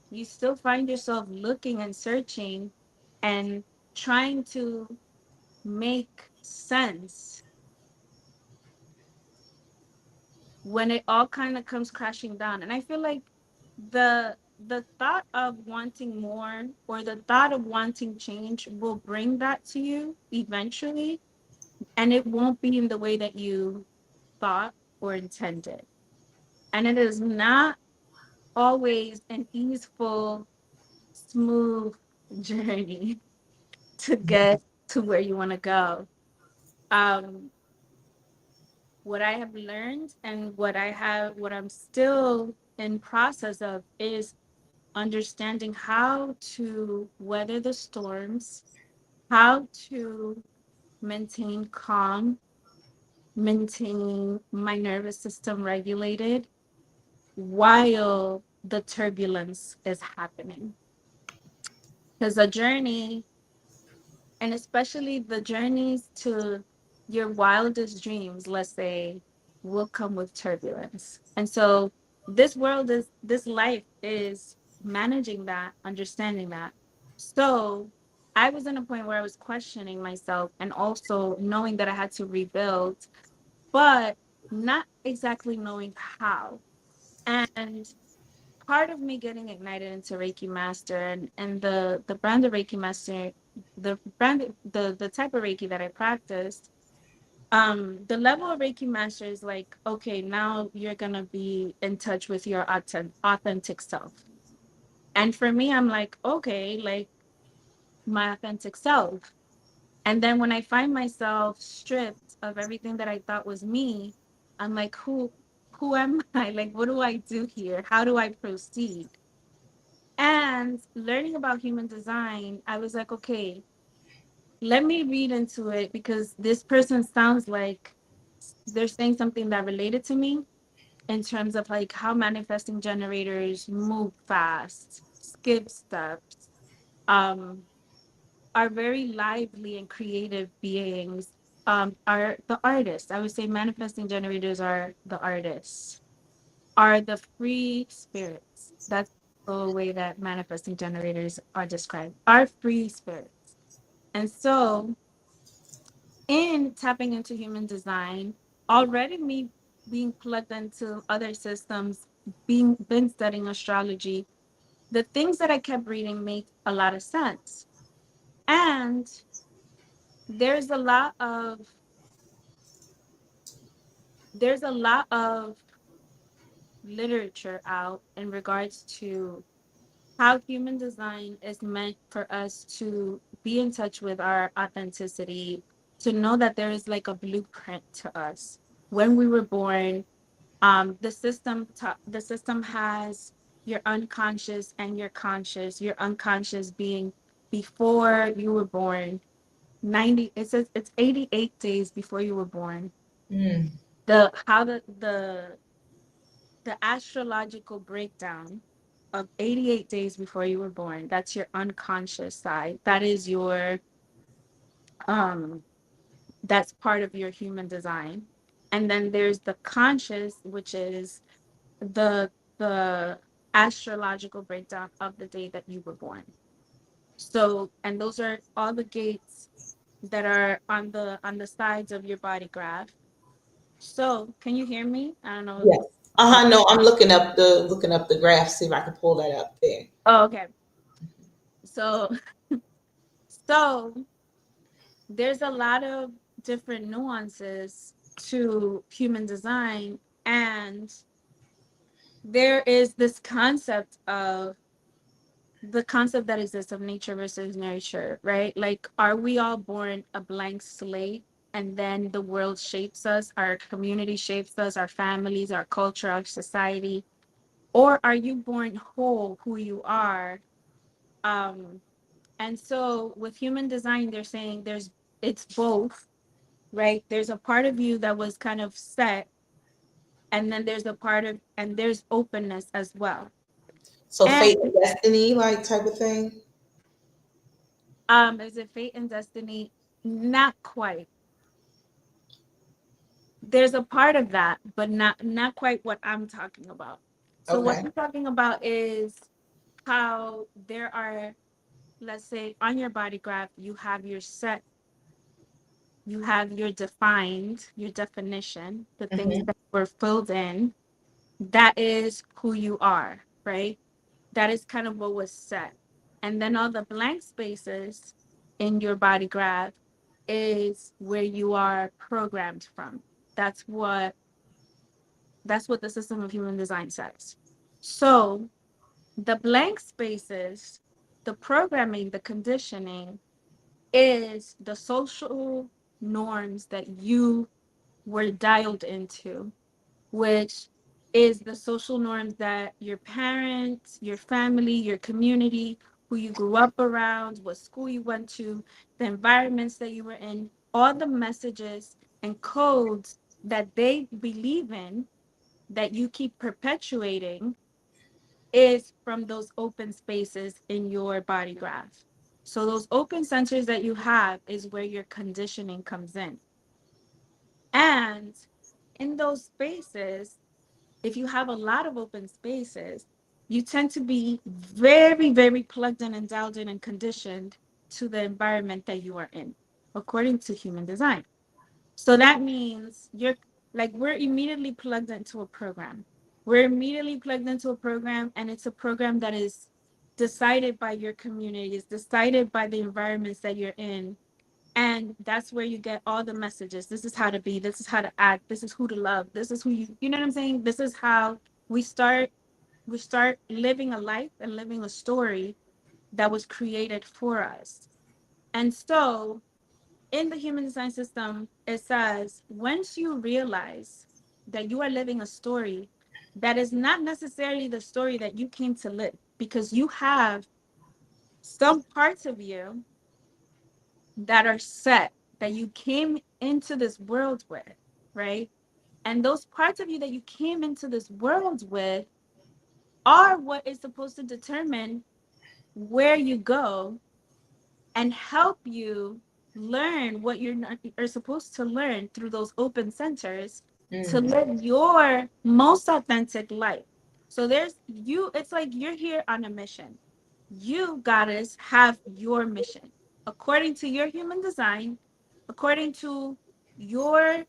you still find yourself looking and searching and trying to make sense when it all kind of comes crashing down. And I feel like the thought of wanting more or the thought of wanting change will bring that to you eventually, and it won't be in the way that you thought or intended. And it is not always an easeful, smooth journey to get to where you want to go. Um, what I have learned and what I'm still in process of is understanding how to weather the storms, how to maintain calm, maintain my nervous system regulated while the turbulence is happening. Because a journey, and especially the journeys to your wildest dreams, let's say, will come with turbulence. And so this life is managing that, understanding that. So I was in a point where I was questioning myself and also knowing that I had to rebuild, but not exactly knowing how. And part of me getting ignited into Reiki Master and the brand of Reiki Master, the type of Reiki that I practiced, the level of Reiki Master is like, okay, now you're gonna be in touch with your authentic self. And for me, I'm like, okay, like my authentic self. And then when I find myself stripped of everything that I thought was me, I'm like, who am I? Like, what do I do here? How do I proceed? And learning about human design, I was like, okay, let me read into it because this person sounds like they're saying something that related to me in terms of like how manifesting generators move fast, skip steps, um, are very lively and creative beings, are the artists. I would say manifesting generators are the artists, are the free spirits. That's the way that manifesting generators are described, are free spirits. And so, in tapping into human design, already me being plugged into other systems, being been studying astrology, the things that I kept reading make a lot of sense. And there's a lot of there's a lot of literature out in regards to how human design is meant for us to be in touch with our authenticity, to know that there is like a blueprint to us. When we were born, the system has your unconscious and your conscious. Your unconscious being before you were born. 90, it says it's 88 days before you were born. Mm. The how the astrological breakdown of 88 days before you were born, that's your unconscious side. That is your um that's part of your human design. And then there's the conscious, which is the the astrological breakdown of the day that you were born. So, and those are all the gates that are on the sides of your body graph. So can you hear me? I don't know. Yes. No, I'm looking up the graph, see if I can pull that up there. Oh, okay. So so there's a lot of different nuances to human design. And there is this concept of the concept that exists of nature versus nurture, right? Like, are we all born a blank slate and then the world shapes us, our community shapes us, our families, our culture, our society? Or are you born whole, who you are? Um, and so with human design, they're saying it's both, right? There's a part of you that was kind of set, and then there's openness as well. So And fate and destiny, like type of thing. is it fate and destiny? Not quite. There's a part of that, but not quite what I'm talking about. So what Okay. I'm talking about is how there are, let's say, on your body graph, you have your set, you have your defined, your definition, the things Hmm. that were filled in. That is who you are, right? That is kind of what was set. And then all the blank spaces in your body graph is where you are programmed from. That's what that's what the system of human design says. So the blank spaces, the programming, the conditioning is the social norms that you were dialed into, which is the social norms that your parents, your family, your community, who you grew up around, what school you went to, the environments that you were in, all the messages and codes that they believe in that you keep perpetuating is from those open spaces in your body graph. So those open centers that you have is where your conditioning comes in. And in those spaces, if you have a lot of open spaces, you tend to be very, very plugged in and dialed in and conditioned to the environment that you are in, according to human design. So that means we're immediately plugged into a program. We're immediately plugged into a program, and it's a program that is decided by your community, is decided by the environments that you're in. And that's where you get all the messages. This is how to be, this is how to act, this is who to love, this is who you know what I'm saying? This is how we start we start living a life and living a story that was created for us. And so in the human design system, it says once you realize that you are living a story that is not necessarily the story that you came to live, because you have some parts of you that are set, that you came into this world with, right? And those parts of you that you came into this world with are what is supposed to determine where you go and help you learn what are supposed to learn through those open centers to Mm. live your most authentic life. So it's like you're here on a mission. You, goddess, have your mission according to your human design, according to your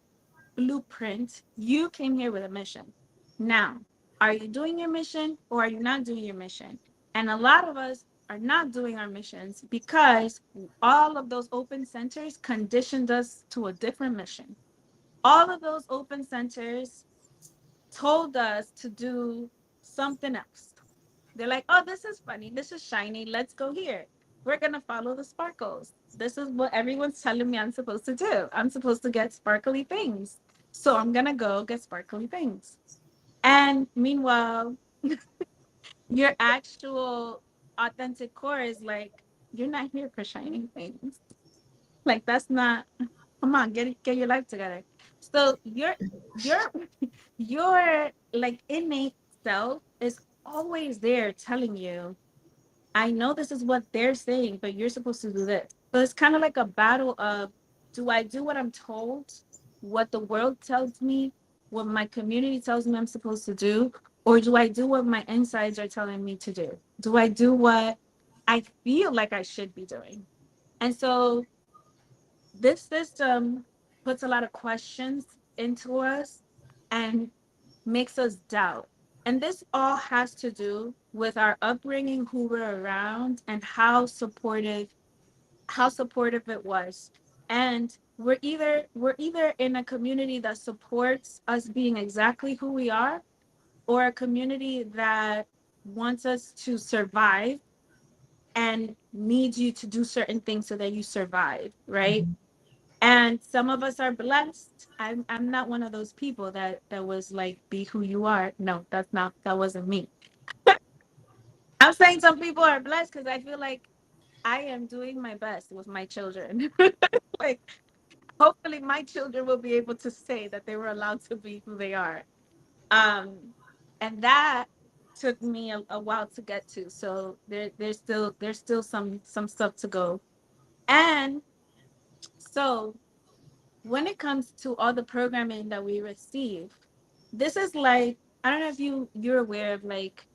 blueprint. You came here with a mission. Now, are you doing your mission or are you not doing your mission? And a lot of us are not doing our missions because all of those open centers conditioned us to a different mission. All of those open centers told us to do something else. They're like, oh, this is funny. This is shiny. Let's go here. We're going to follow the sparkles. This is what everyone's telling me I'm supposed to do. I'm supposed to get sparkly things. So I'm going to go get sparkly things. And meanwhile, your actual authentic core is like, you're not here for shiny things. Like, that's not, come on, get your life together. So your your like innate self is always there telling you, I know this is what they're saying, but you're supposed to do this. So it's kind of like a battle of, do I do what I'm told, what the world tells me, what my community tells me I'm supposed to do, or do I do what my insides are telling me to do? Do I do what I feel like I should be doing? And so this system puts a lot of questions into us and makes us doubt. And this all has to do with our upbringing, who we're around, and how supportive it was. And we're either in a community that supports us being exactly who we are, or a community that wants us to survive and needs you to do certain things so that you survive, right? And some of us are blessed. I'm not one of those people that was like, be who you are. No, that wasn't me. I'm saying some people are blessed because I feel like I am doing my best with my children. Like, hopefully my children will be able to say that they were allowed to be who they are. Um, and that took me a while to get to. So there's still some stuff to go. And so when it comes to all the programming that we receive, this is like, I don't know if you're aware of, like,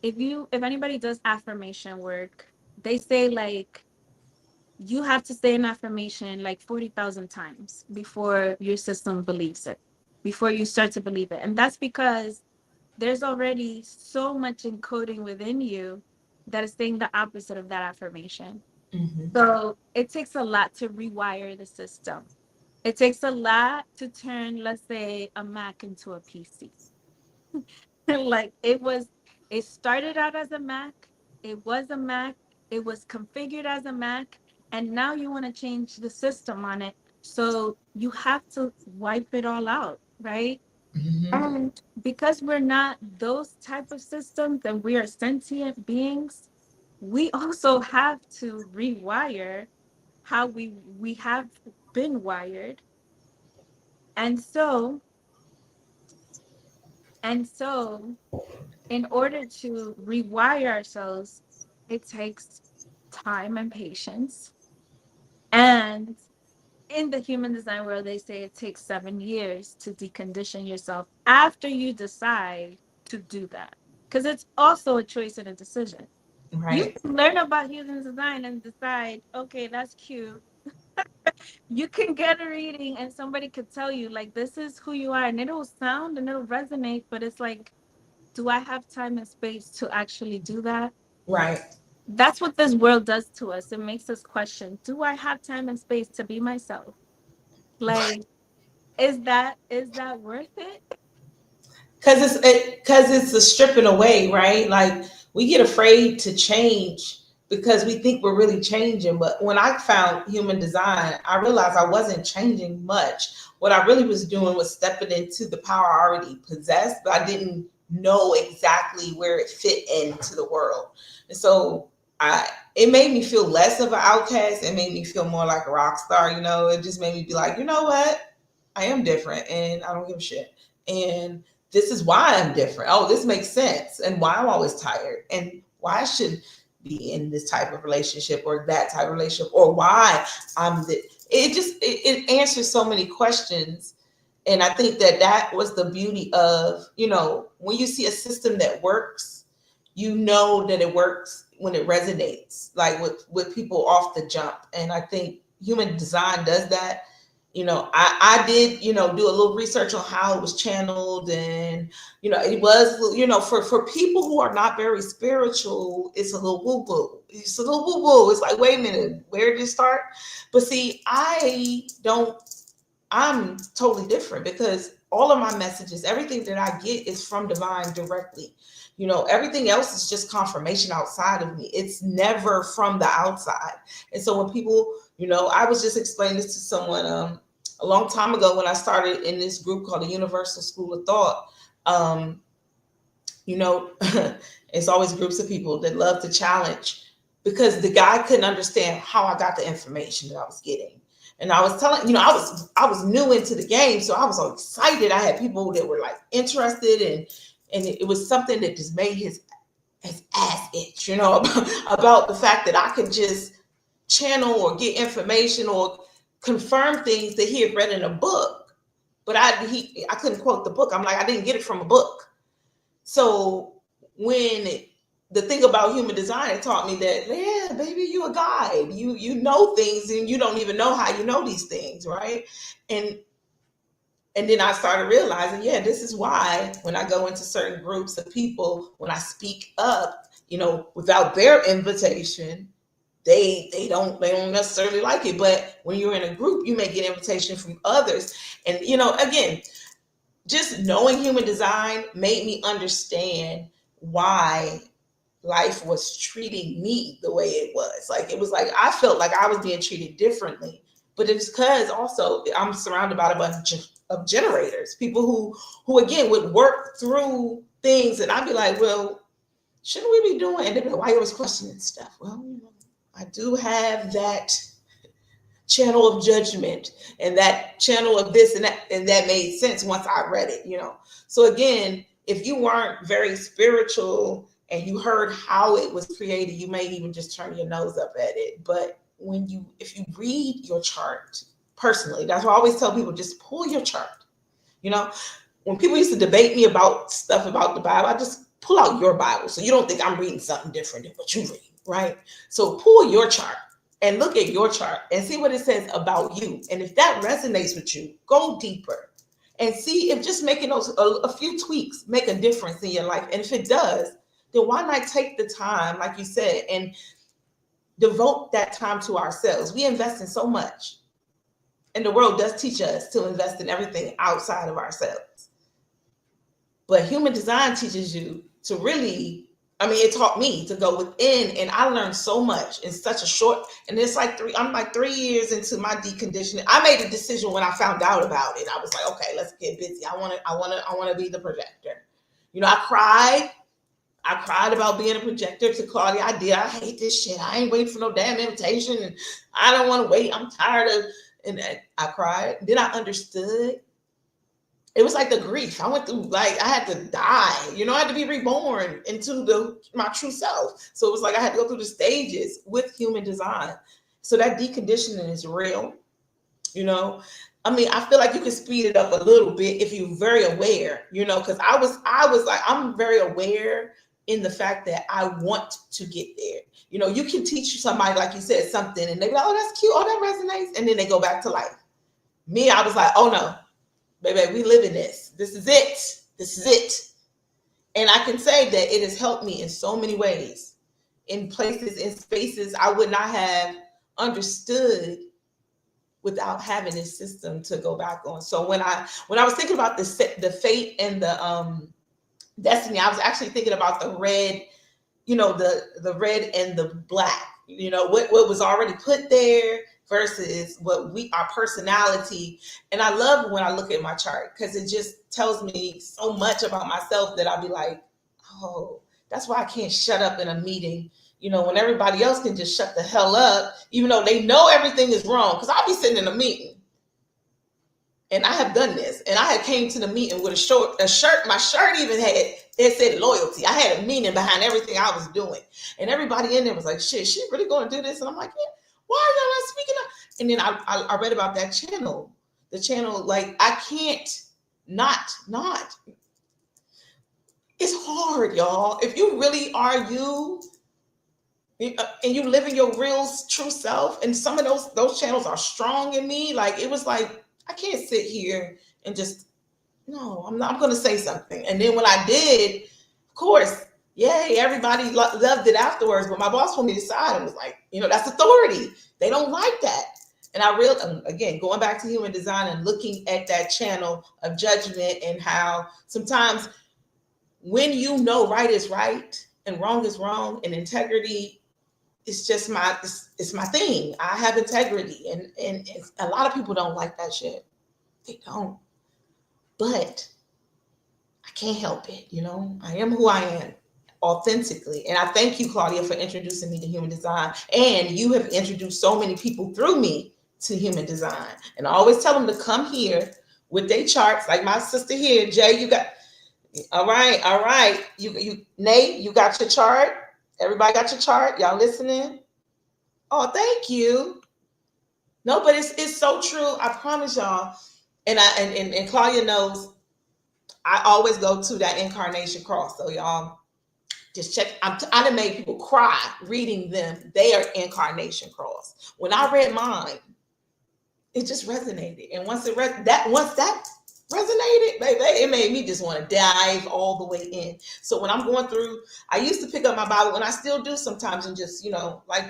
if anybody does affirmation work, they say like you have to say an affirmation like 40,000 times before your system believes it, before you start to believe it. And that's because there's already so much encoding within you that is saying the opposite of that affirmation. So it takes a lot to rewire the system. It takes a lot to turn, let's say, a Mac into a PC. Like, it started out as a Mac, it was a Mac, it was configured as a Mac, and now you want to change the system on it. So you have to wipe it all out, right? And because we're not those type of systems and we are sentient beings, we also have to rewire how we have been wired. And so, in order to rewire ourselves, it takes time and patience. And in the human design world, they say it takes 7 years to decondition yourself after you decide to do that. Because it's also a choice and a decision. You Right. can learn about human design and decide, okay, that's cute. You can get a reading and somebody could tell you, like, this is who you are, and it'll sound and it'll resonate, but it's like, do I have time and space to actually do that? Right. That's what this world does to us. It makes us question, do I have time and space to be myself? Like, is that worth it? Because it's a stripping away, right? Like, we get afraid to change because we think we're really changing. But when I found human design, I realized I wasn't changing much. What I really was doing was stepping into the power I already possessed, but I didn't know exactly where it fit into the world. And so I it made me feel less of an outcast. It made me feel more like a rock star. It just made me be like, you know what? I am different and I don't give a shit. And this is why I'm different. Oh, this makes sense. And why I'm always tired. And why I should be in this type of relationship or that type of relationship, or why it answers so many questions. And I think that was the beauty of, when you see a system that works, you know that it works when it resonates, like with people off the jump. And I think human design does that. I did, do a little research on how it was channeled, and it was, for people who are not very spiritual, it's a little woo woo. It's a little woo woo. It's like, wait a minute, where did it start? But see, I'm totally different because all of my messages, everything that I get is from divine directly. Everything else is just confirmation outside of me. It's never from the outside. And so when people, I was just explaining this to someone a long time ago when I started in this group called the Universal School of Thought. You know, it's always groups of people that love to challenge, because the guy couldn't understand how I got the information that I was getting. And I was telling, I was new into the game, so I was so excited. I had people that were like interested, and it was something that just made his ass itch, about the fact that I could just channel or get information or confirm things that he had read in a book, but I couldn't quote the book. I'm like, I didn't get it from a book. So the thing about human design, it taught me that, yeah, baby, you a guide. You know things, and you don't even know how you know these things, right? And then I started realizing, yeah, this is why when I go into certain groups of people, when I speak up, without their invitation, they don't necessarily like it. But when you're in a group, you may get invitation from others. And again, just knowing human design made me understand why life was treating me the way it was. Like, it was like I felt like I was being treated differently. But it's because also I'm surrounded by a bunch of generators, people who again would work through things, and I'd be like, well, shouldn't we be doing? And they'd be like, why are you always questioning stuff? Well, I do have that channel of judgment and that channel of this and that made sense once I read it, So again, if you weren't very spiritual and you heard how it was created, you may even just turn your nose up at it. But if you read your chart personally, that's why I always tell people, just pull your chart. When people used to debate me about stuff about the Bible, I just pull out your Bible so you don't think I'm reading something different than what you read, right? So pull your chart and look at your chart and see what it says about you. And if that resonates with you, go deeper and see if just making those a few tweaks make a difference in your life. And if it does, then why not take the time, like you said, and devote that time to ourselves? We invest in so much, and the world does teach us to invest in everything outside of ourselves. But human design teaches you to really, it taught me to go within, and I learned so much in such a short, and it's like I'm like 3 years into my deconditioning. I made a decision when I found out about it. I was like, okay, let's get busy. I want to be the projector. I cried about being a projector to Claudia. I hate this shit. I ain't waiting for no damn invitation, and I don't want to wait. I'm tired of, and I cried. Then I understood. It was like the grief. I went through, like, I had to die. I had to be reborn into my true self. So it was like I had to go through the stages with human design. So that deconditioning is real. I feel like you can speed it up a little bit if you're very aware, because I was like, I'm very aware in the fact that I want to get there. You can teach somebody, like you said, something, and they be like, oh, that's cute. Oh, that resonates. And then they go back to life. Me, I was like, oh no, baby, we live in this. This is it. This is it. And I can say that it has helped me in so many ways, in places, in spaces I would not have understood without having this system to go back on. So when I was thinking about the fate and the destiny, I was actually thinking about the red, the red and the black, what was already put there versus our personality. And I love when I look at my chart, because it just tells me so much about myself that I'll be like, oh, that's why I can't shut up in a meeting, when everybody else can just shut the hell up, even though they know everything is wrong. Because I'll be sitting in a meeting, and I have done this, and I had came to the meeting with a shirt. My shirt even it said loyalty. I had a meaning behind everything I was doing. And everybody in there was like, shit, she really going to do this? And I'm like, yeah, why are y'all not speaking up? And then I read about that channel. The channel, like, I can't not. It's hard, y'all. If you really are you, and you live in your real true self, and some of those channels are strong in me, like, it was like, I can't sit here and just, no, I'm going to say something. And then when I did, of course, yay, everybody loved it afterwards. But my boss pulled me aside and was like, that's authority. They don't like that. And I again, going back to human design and looking at that channel of judgment, and how sometimes when right is right and wrong is wrong, and integrity, it's just it's my thing. I have integrity, and a lot of people don't like that shit. They don't. But I can't help it, I am who I am authentically. And I thank you, Claudia, for introducing me to human design. And you have introduced so many people through me to human design. And I always tell them to come here with their charts, like my sister here, Jay. You got all right. You Nate, you got your chart. Everybody got your chart. Y'all listening? Oh, thank you. No, but it's so true. I promise y'all. And and Claudia knows I always go to that incarnation cross. So y'all just check. I done made people cry reading them. They are incarnation cross. When I read mine, it just resonated. And once that resonated, baby. It made me just want to dive all the way in. So when I'm going through, I used to pick up my Bible, and I still do sometimes, and just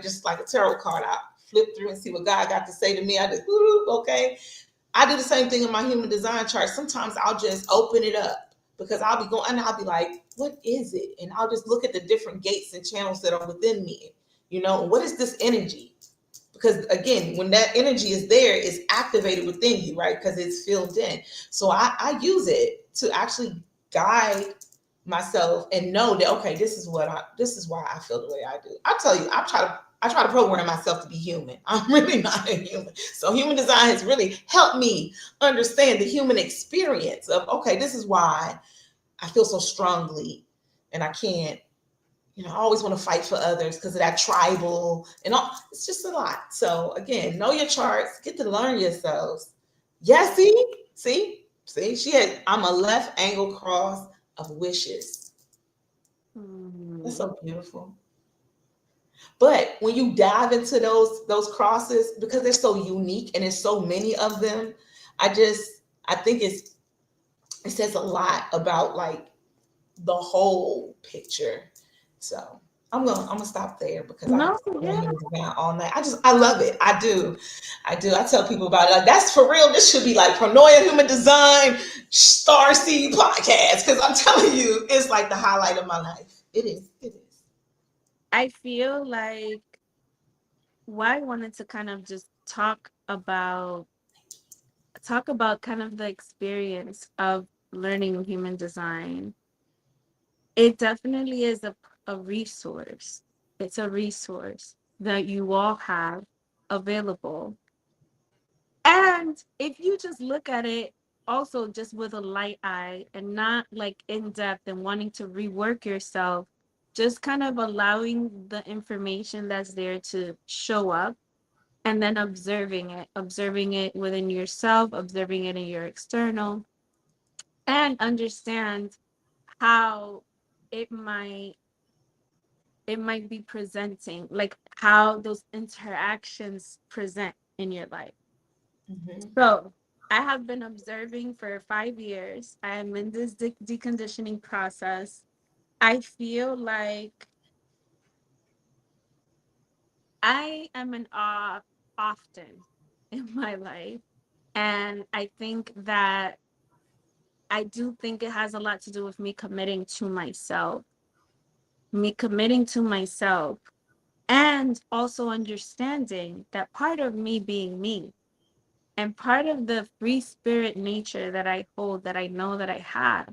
just like a tarot card, I flip through and see what God got to say to me. I just okay. I do the same thing in my human design chart. Sometimes I'll just open it up because I'll be going and I'll be like, what is it? And I'll just look at the different gates and channels that are within me. What is this energy? Because again, when that energy is there, it's activated within you, right? Because it's filled in. So I use it to actually guide myself and know that okay, this is why I feel the way I do. I tell you, I try to program myself to be human. I'm really not a human. So human design has really helped me understand the human experience of okay, this is why I feel so strongly and I can't I always want to fight for others because of that tribal and all. It's just a lot. So again, know your charts, get to learn yourselves. Yes, see, I'm a left angle cross of wishes. That's so beautiful. But when you dive into those crosses, because they're so unique and there's so many of them, I think it says a lot about like the whole picture. So I'm gonna stop there because I No, could go yeah. around all night. I love it. I do. I tell people about it. Like, that's for real. This should be like Pronoia Human Design Star Seed podcast because I'm telling you, it's like the highlight of my life. It is. It is. I feel like why I wanted to kind of just talk about kind of the experience of learning human design. It definitely is a resource. It's a resource that you all have available. And if you just look at it also just with a light eye and not like in depth and wanting to rework yourself, just kind of allowing the information that's there to show up and then observing it within yourself, observing it in your external, and understand how it might it might be presenting, like how those interactions present in your life. Mm-hmm. So I have been observing for 5 years. I am in this deconditioning process. I feel like I am in awe often in my life. And I think that I do think it has a lot to do with me committing to myself, and also understanding that part of me being me and part of the free spirit nature that I hold, that I know that I have,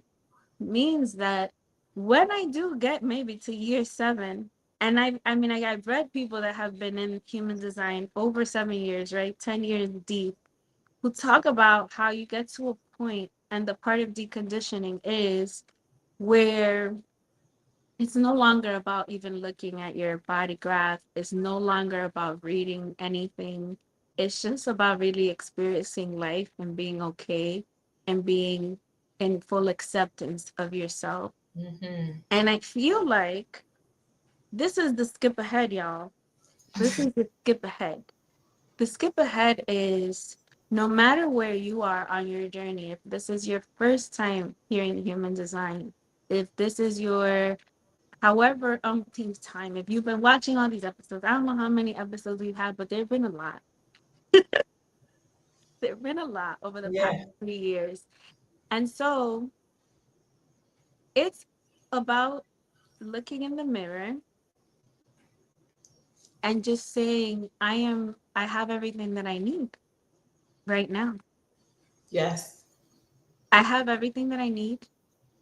means that when I do get maybe to year 7, and I've read people that have been in human design over 7 years, right? 10 years deep, who talk about how you get to a point, and the part of deconditioning is where it's no longer about even looking at your body graph. It's no longer about reading anything. It's just about really experiencing life and being okay and being in full acceptance of yourself. Mm-hmm. And I feel like this is the skip ahead, y'all. This is the skip ahead. The skip ahead is no matter where you are on your journey, if this is your first time hearing human design, if this is your however umpteenth time, if you've been watching all these episodes, I don't know how many episodes we've had, but there've been a lot. There've been a lot over the past Yeah. 3 years. And so it's about looking in the mirror and just saying, I have everything that I need right now. Yes. I have everything that I need.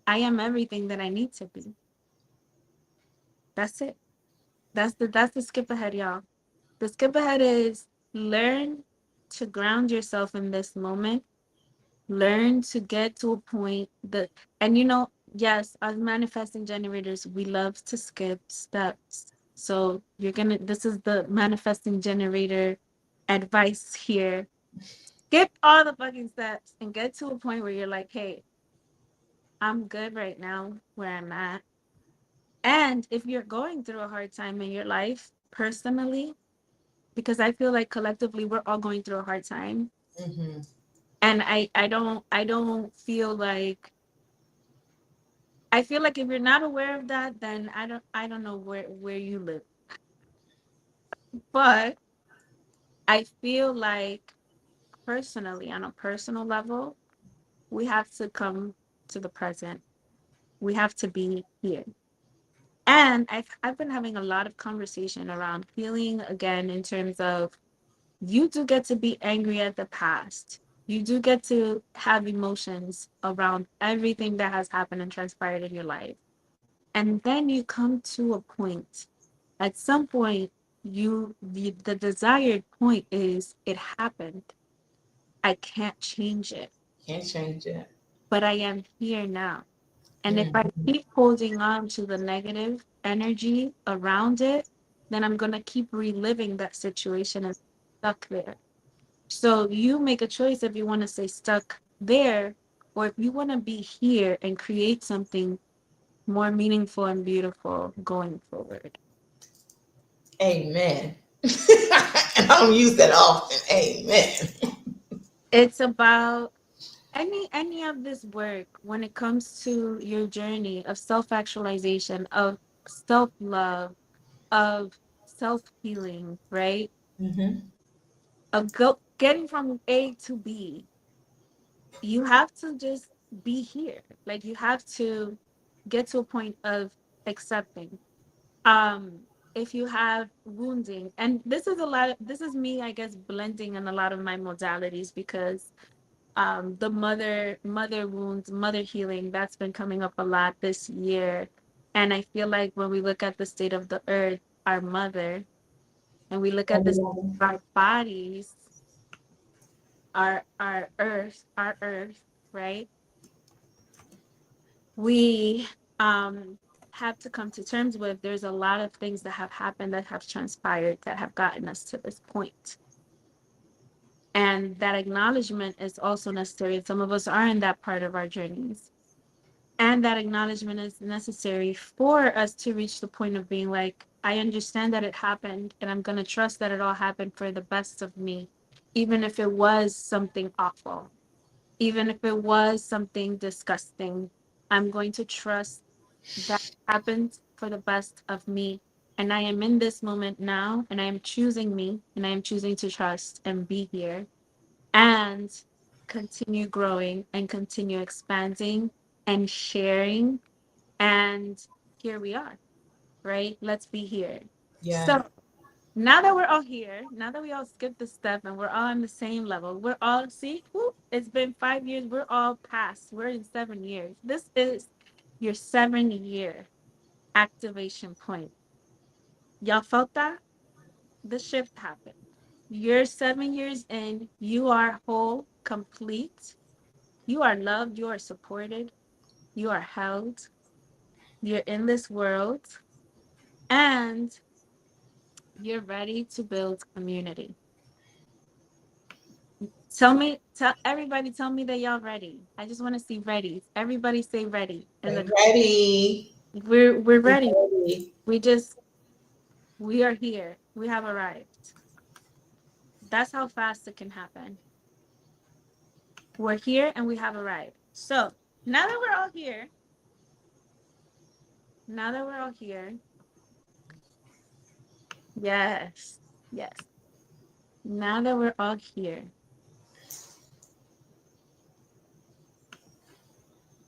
I am everything that I need to be. That's it. That's the skip ahead, y'all. The skip ahead is learn to ground yourself in this moment. Learn to get to a point that, and yes, as manifesting generators, we love to skip steps. So this is the manifesting generator advice here. Skip all the fucking steps and get to a point where you're like, hey, I'm good right now where I'm at. And if you're going through a hard time in your life personally, because I feel like collectively we're all going through a hard time, Mm-hmm. And I don't feel like, I feel like if you're not aware of that, then I don't know where you live. But I feel like personally, on a personal level, we have to come to the present. We have to be here. And I've been having a lot of conversation around healing again, in terms of, you do get to be angry at the past. You do get to have emotions around everything that has happened and transpired in your life. And then you come to a point, at some point, the desired point is, it happened. I can't change it, Can't change it. but I am here now. And if I Mhm. keep holding on to the negative energy around it, then I'm going to keep reliving that situation and stuck there. So you make a choice if you want to stay stuck there, or if you want to be here and create something more meaningful and beautiful going forward. Amen. I don't use that often. Amen. It's about any of this work when it comes to your journey of self-actualization, of self-love, of self-healing, right? Hmm. Of getting from A to B. You have to just be here. Like, you have to get to a point of accepting. If you have wounding, and this is me, I guess, blending in a lot of my modalities, because the mother wounds, mother healing, that's been coming up a lot this year. And I feel like when we look at the state of the earth, our mother, and we look at this, our bodies, our earth, right? We have to come to terms with, there's a lot of things that have happened, that have transpired, that have gotten us to this point. And that acknowledgement is also necessary. And some of us are in that part of our journeys. And that acknowledgement is necessary for us to reach the point of being like, I understand that it happened, and I'm going to trust that it all happened for the best of me, even if it was something awful, even if it was something disgusting. I'm going to trust that happened for the best of me. And I am in this moment now, and I am choosing me, and I am choosing to trust and be here and continue growing and continue expanding and sharing. And here we are, right? Let's be here. Yeah. So now that we're all here, now that we all skipped the step and we're all on the same level, we're all, see, whoop, it's been 5 years, we're all past, we're in 7 years. This is your 7 year activation point. Y'all felt that? The shift happened. You're 7 years in, you are whole, complete, you are loved, you are supported, you are held, you're in this world, and you're ready to build community. Tell everybody, tell me that y'all ready. I just want to see ready. Everybody say ready. And We're then ready. we're We're ready. ready. We just, we are here. We have arrived. That's how fast it can happen. We're here and we have arrived. So now that we're all here, now that we're all here, yes, yes. Now that we're all here,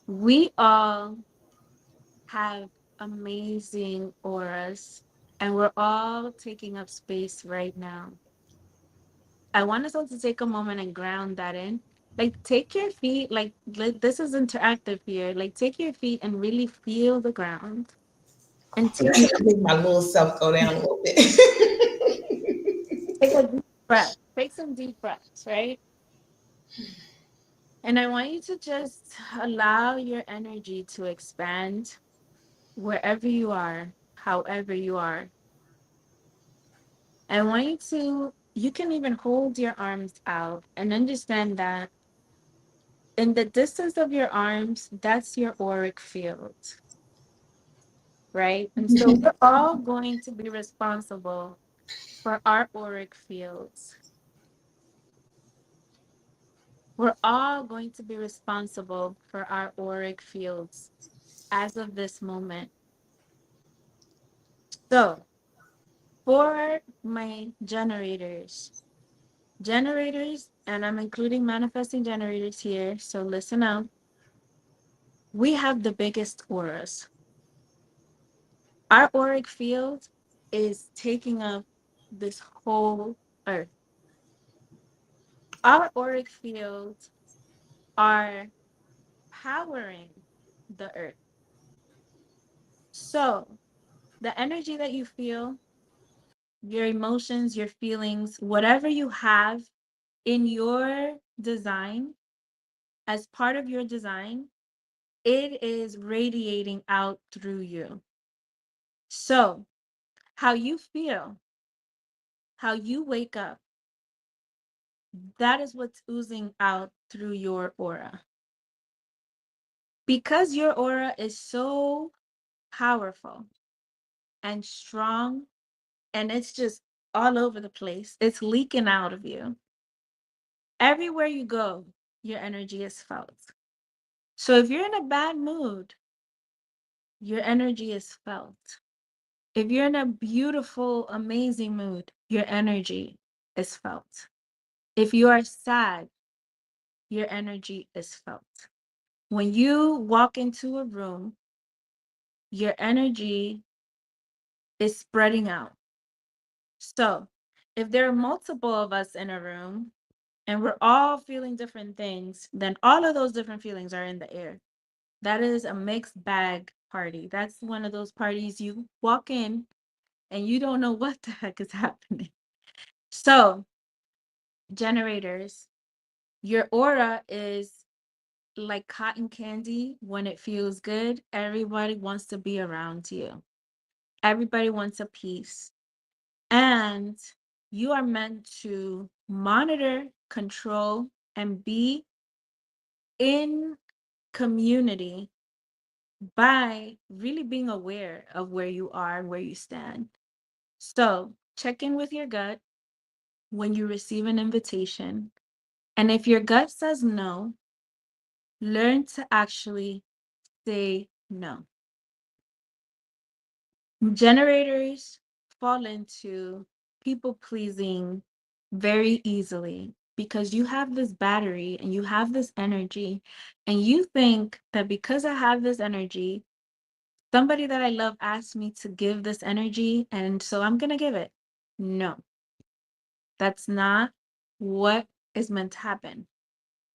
we all have amazing auras, and we're all taking up space right now. I want us all to take a moment and ground that in. Like, take your feet, this is interactive here. Like, take your feet and really feel the ground. And I need to make my little self go down a little bit. take a deep breath. Take some deep breaths, right? And I want you to just allow your energy to expand wherever you are, however you are. I want you to, you can even hold your arms out and understand that in the distance of your arms, that's your auric field, right? And so we're all going to be responsible for our auric fields. We're all going to be responsible for our auric fields as of this moment. So, for my generators, and I'm including manifesting generators here, so listen up. We have the biggest auras. Our auric field is taking up this whole earth. Our auric fields are powering the earth. So, the energy that you feel, your emotions, your feelings, whatever you have in your design, as part of your design, it is radiating out through you. So, how you feel, how you wake up, that is what's oozing out through your aura. Because your aura is so powerful and strong, and it's just all over the place, it's leaking out of you. Everywhere you go, your energy is felt. So if you're in a bad mood, your energy is felt. If you're in a beautiful, amazing mood, your energy is felt. If you are sad, your energy is felt. When you walk into a room, your energy is spreading out. So if there are multiple of us in a room and we're all feeling different things, then all of those different feelings are in the air. That is a mixed bag party. That's one of those parties you walk in and you don't know what the heck is happening. So, generators, your aura is like cotton candy. When it feels good, everybody wants to be around you. Everybody wants a piece. And you are meant to monitor, control, and be in community by really being aware of where you are and where you stand. So check in with your gut when you receive an invitation. And if your gut says no, learn to actually say no. Generators fall into people pleasing very easily because you have this battery and you have this energy, and you think that because I have this energy, somebody that I love asked me to give this energy, and so I'm going to give it. No, that's not what is meant to happen.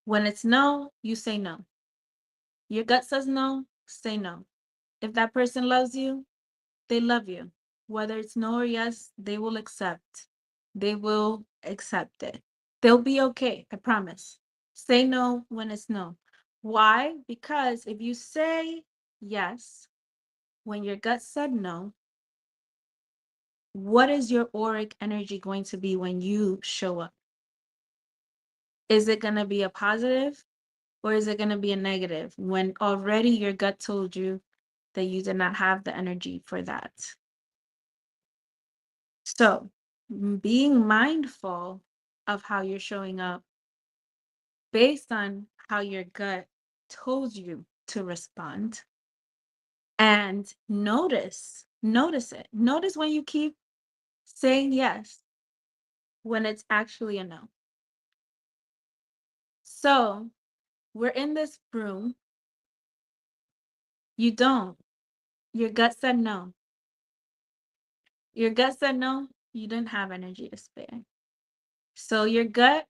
When it's no, you say no. Your gut says no, say no. If that person loves you, they love you. Whether it's no or yes, they will accept. They will accept it. They'll be okay, I promise. Say no when it's no. Why? Because if you say yes when your gut said no, what is your auric energy going to be when you show up? Is it going to be a positive or is it going to be a negative when already your gut told you that you did not have the energy for that? So, being mindful of how you're showing up based on how your gut told you to respond, and notice it. Notice when you keep saying yes when it's actually a no. So, we're in this room. You don't. Your gut said no. Your gut said no. You didn't have energy to spare. So your gut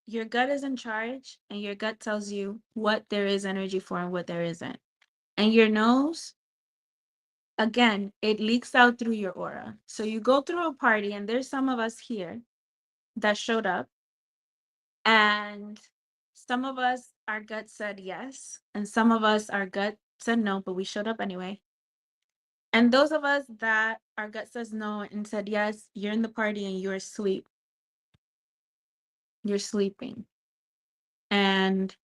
is in charge, and your gut tells you what there is energy for and what there isn't. And your nose, again, it leaks out through your aura. So you go through a party, and there's some of us here that showed up, and some of us, our gut said yes, and some of us, our gut said no, but we showed up anyway. And those of us that our gut says no and said yes, you're in the party and you're asleep. You're sleeping. And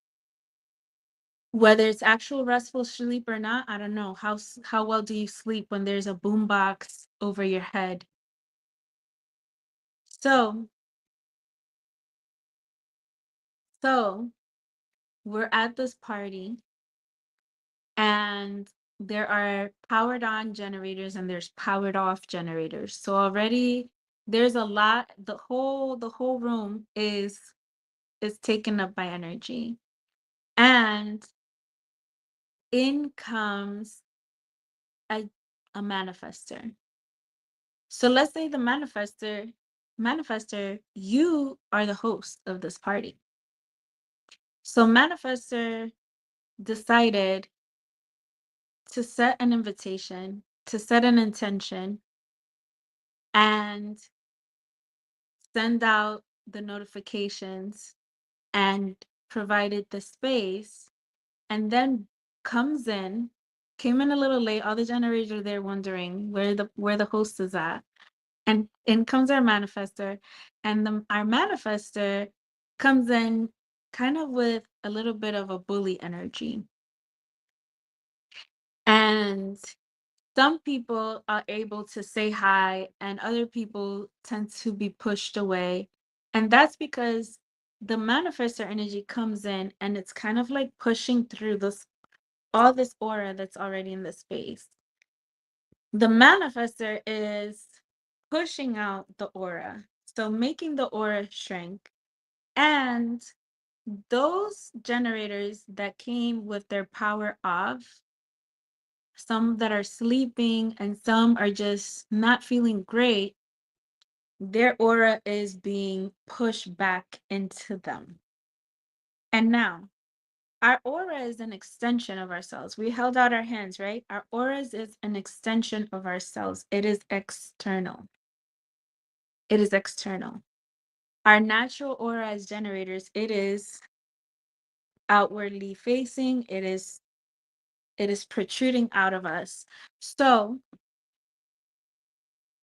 whether it's actual restful sleep or not, I don't know. How well do you sleep when there's a boombox over your head? So we're at this party, and there are powered on generators and there's powered off generators. So already there's a lot, the whole room is taken up by energy. And in comes a a manifester. So let's say the manifester, you are the host of this party. So manifester decided to set an invitation, to set an intention, and send out the notifications and provided the space, and then comes in, came in a little late. All the generators are there wondering where the host is at. And in comes our manifester, and our manifester comes in kind of with a little bit of a bully energy. And some people are able to say hi, and other people tend to be pushed away. And that's because the manifestor energy comes in and it's kind of like pushing through all this aura that's already in the space. The manifester is pushing out the aura, so making the aura shrink. And those generators that came with their power off, some that are sleeping and some are just not feeling great, their aura is being pushed back into them. And now, our aura is an extension of ourselves. We held out our hands, right? Our auras is an extension of ourselves. It is external. It is external. Our natural aura as generators, it is outwardly facing. It is protruding out of us. So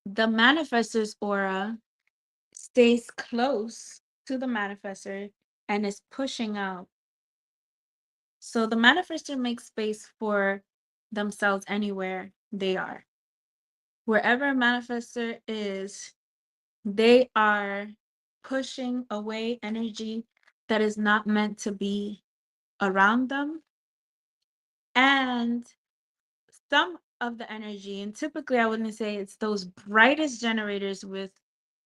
the manifestor's aura stays close to the manifestor and is pushing out. So the manifestor makes space for themselves anywhere they are. Wherever a manifestor is, they are pushing away energy that is not meant to be around them. And some of the energy, and typically I wouldn't say it's those brightest generators with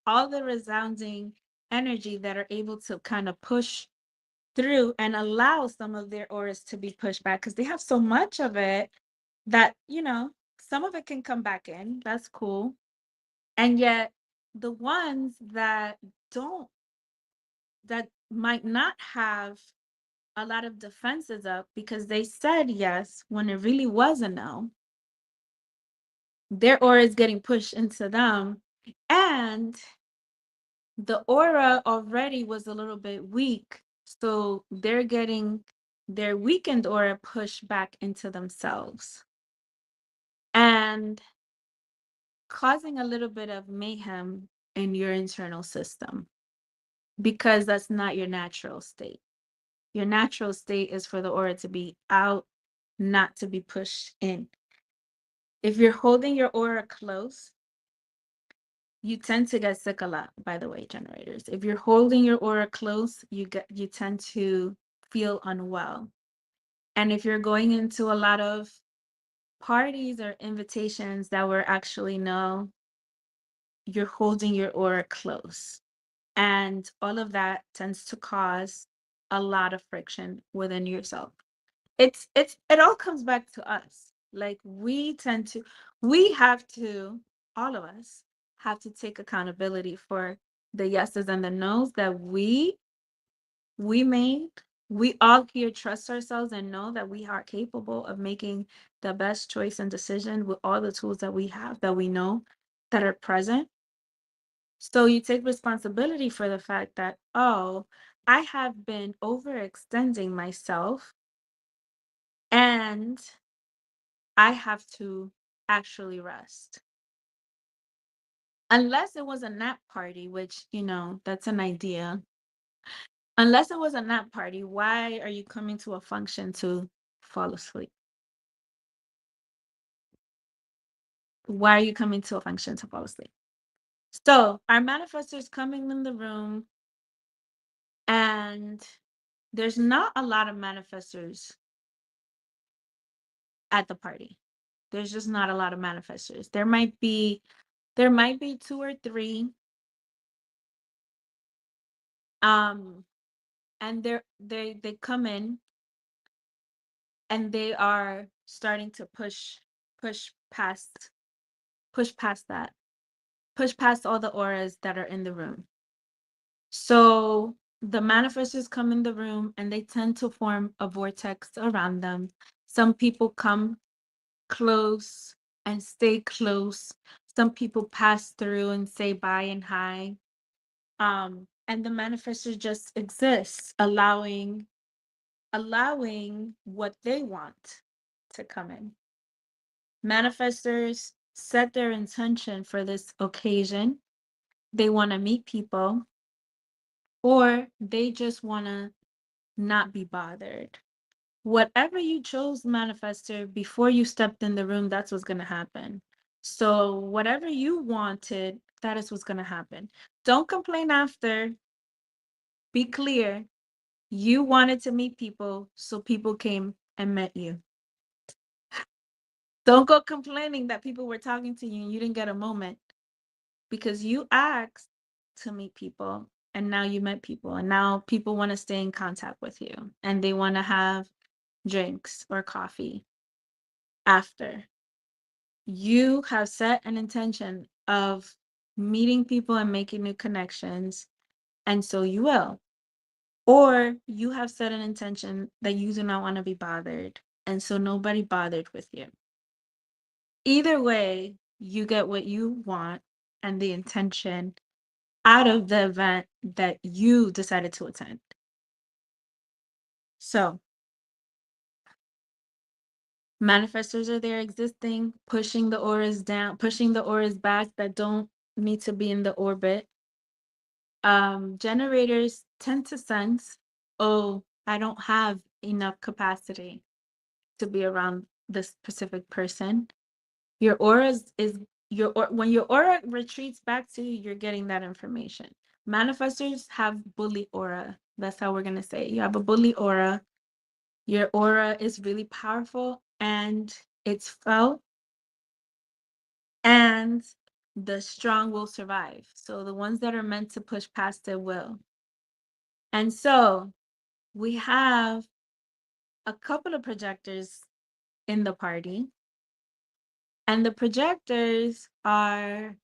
all the resounding energy that are able to kind of push through and allow some of their auras to be pushed back, because they have so much of it that, some of it can come back in. That's cool. And yet the ones don't that might not have a lot of defenses up because they said yes when it really was a no, their aura is getting pushed into them, and the aura already was a little bit weak, so they're getting their weakened aura pushed back into themselves and causing a little bit of mayhem in your internal system, because that's not your natural state. Your natural state is for the aura to be out, not to be pushed in. If you're holding your aura close, you tend to get sick a lot, by the way, generators. If you're holding your aura close, you tend to feel unwell. And if you're going into a lot of parties or invitations that were actually no, you're holding your aura close. And all of that tends to cause a lot of friction within yourself. It all comes back to us. Like we have to, all of us have to take accountability for the yeses and the nos that we made. We all here trust ourselves and know that we are capable of making the best choice and decision with all the tools that we have, that we know that are present. So you take responsibility for the fact that, oh, I have been overextending myself, and I have to actually rest. Unless it was a nap party, which, that's an idea. Unless it was a nap party, why are you coming to a function to fall asleep? Why are you coming to a function to fall asleep? So our manifestors coming in the room, and there's not a lot of manifestors at the party. There's just not a lot of manifestors. There might be two or three. Um, and they come in and they are starting to push past push past that. Push past all the auras that are in the room. So the manifestors come in the room and they tend to form a vortex around them. Some people come close and stay close. Some people pass through and say bye and hi. And the manifestor just exists, allowing what they want to come in. Manifestors set their intention for this occasion. They want to meet people, or they just want to not be bothered. Whatever you chose, manifestor, before you stepped in the room, that's what's going to happen. So, whatever you wanted, that is what's going to happen. Don't complain after. Be clear. You wanted to meet people, so people came and met you. Don't go complaining that people were talking to you and you didn't get a moment, because you asked to meet people and now you met people, and now people want to stay in contact with you and they want to have drinks or coffee after. You have set an intention of meeting people and making new connections, and so you will. Or you have set an intention that you do not want to be bothered, and so nobody bothered with you. Either way, you get what you want and the intention out of the event that you decided to attend. So, manifestors are there existing, pushing the auras down, pushing the auras back that don't need to be in the orbit. Generators tend to sense, oh, I don't have enough capacity to be around this specific person. Your aura is when your aura retreats back to you, you're getting that information. Manifestors have bully aura. That's how we're gonna say it. You have a bully aura. Your aura is really powerful and it's felt, and the strong will survive. So the ones that are meant to push past it will. And so we have a couple of projectors in the party, and the projectors are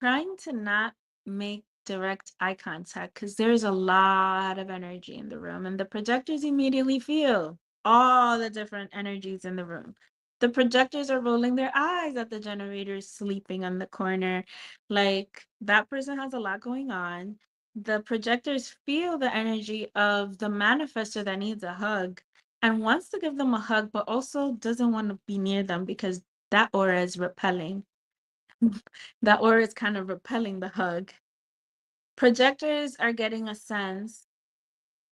trying to not make direct eye contact because there's a lot of energy in the room, and the projectors immediately feel all the different energies in the room. The projectors are rolling their eyes at the generators sleeping on the corner, like that person has a lot going on. The projectors feel the energy of the manifestor that needs a hug and wants to give them a hug, but also doesn't want to be near them because that aura is repelling. That aura is kind of repelling the hug. Projectors are getting a sense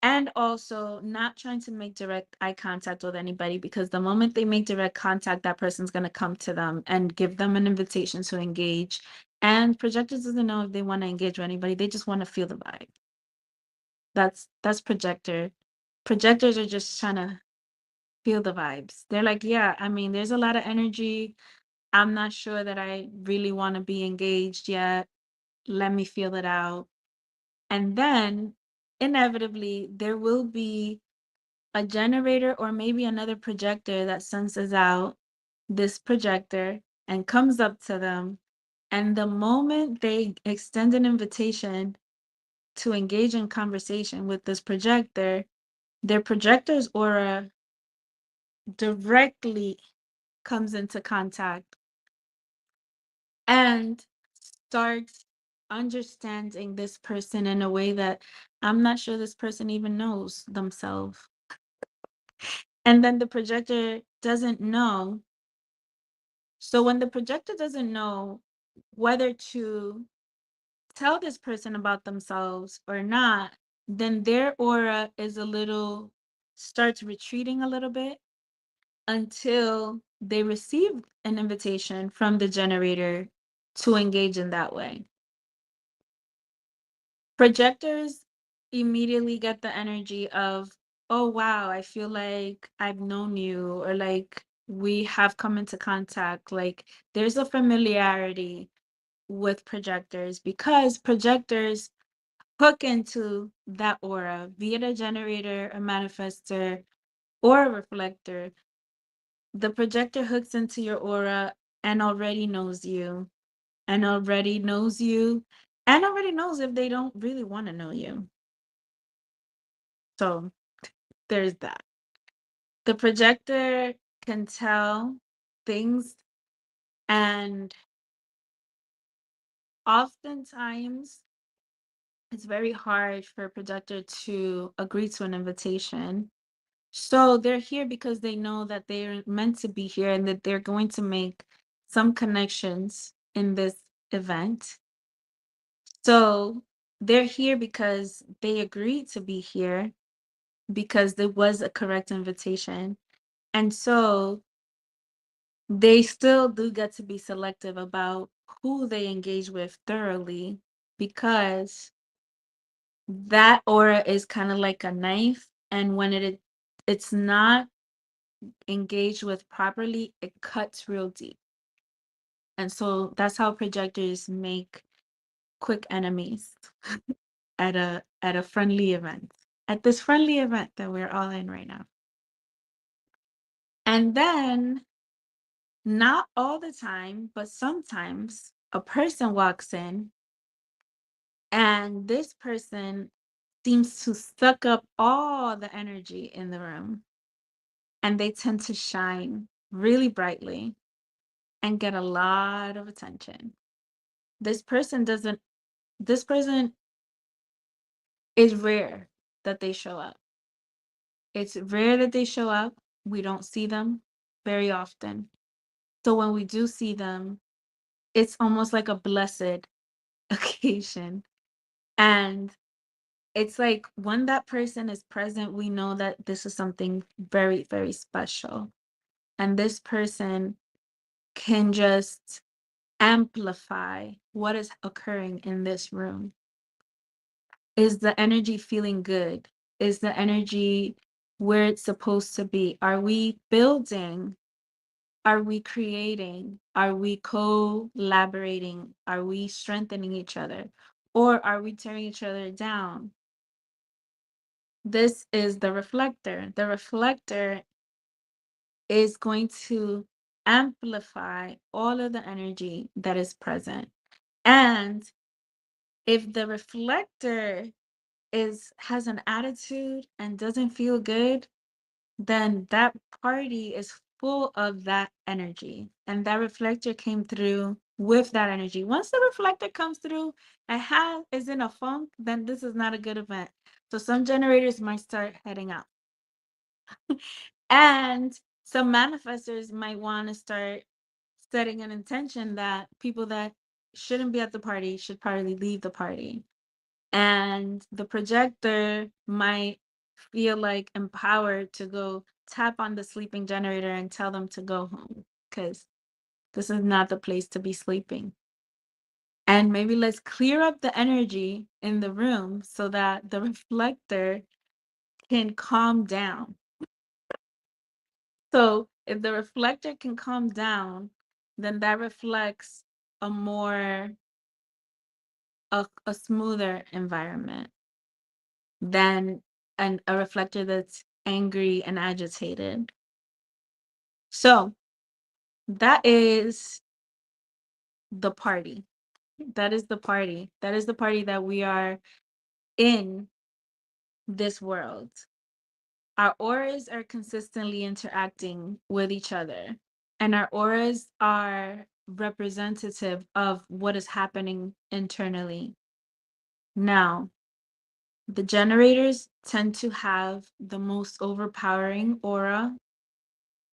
and also not trying to make direct eye contact with anybody, because the moment they make direct contact, that person's going to come to them and give them an invitation to engage. And projectors doesn't know if they want to engage with anybody. They just want to feel the vibe. That's projector. Projectors are just trying to feel the vibes. They're like, yeah, I mean, there's a lot of energy. I'm not sure that I really want to be engaged yet. Let me feel it out. And then inevitably, there will be a generator or maybe another projector that senses out this projector and comes up to them. And the moment they extend an invitation to engage in conversation with this projector, their projector's aura directly comes into contact and starts understanding this person in a way that I'm not sure this person even knows themselves. And then the projector doesn't know. So when the projector doesn't know whether to tell this person about themselves or not, then their aura is starts retreating a little bit until they receive an invitation from the generator to engage in that way. Projectors immediately get the energy of, oh wow, I feel like I've known you, or like we have come into contact. Like there's a familiarity with projectors because projectors hook into that aura via a generator, a manifester, or a reflector. The projector hooks into your aura and already knows you, and already knows you, and already knows if they don't really want to know you. So there's that. The projector can tell things, and oftentimes it's very hard for a projector to agree to an invitation. So they're here because they know that they're meant to be here and that they're going to make some connections in this event. So they're here because they agreed to be here because there was a correct invitation. And so they still do get to be selective about who they engage with thoroughly, because that aura is kind of like a knife, and when it's not engaged with properly, it cuts real deep. And so that's how projectors make quick enemies at a friendly event, at this friendly event that we're all in right now. And then, not all the time, but sometimes a person walks in, and this person seems to suck up all the energy in the room, and they tend to shine really brightly and get a lot of attention. This person doesn't, this person is rare that they show up. It's rare that they show up. We don't see them very often. So when we do see them, it's almost like a blessed occasion. And it's like when that person is present, we know that this is something very, very special. And this person can just amplify what is occurring in this room. Is the energy feeling good? Is the energy where it's supposed to be? Are we building? Are we creating? Are we collaborating? Are we strengthening each other? Or are we tearing each other down? This is the reflector. The reflector is going to amplify all of the energy that is present. And if the reflector has an attitude and doesn't feel good, then that party is full of that energy. And that reflector came through with that energy. Once the reflector comes through and is in a funk, then this is not a good event. So some generators might start heading out. And some manifestors might want to start setting an intention that people that shouldn't be at the party should probably leave the party. And the projector might feel like empowered to go tap on the sleeping generator and tell them to go home, because this is not the place to be sleeping. And maybe let's clear up the energy in the room so that the reflector can calm down. So if the reflector can calm down, then that reflects a more a smoother environment than a reflector that's angry and agitated. So that is the party. That is the party. That is the party that we are in this world. Our auras are consistently interacting with each other, and our auras are representative of what is happening internally. Now, the generators tend to have the most overpowering aura,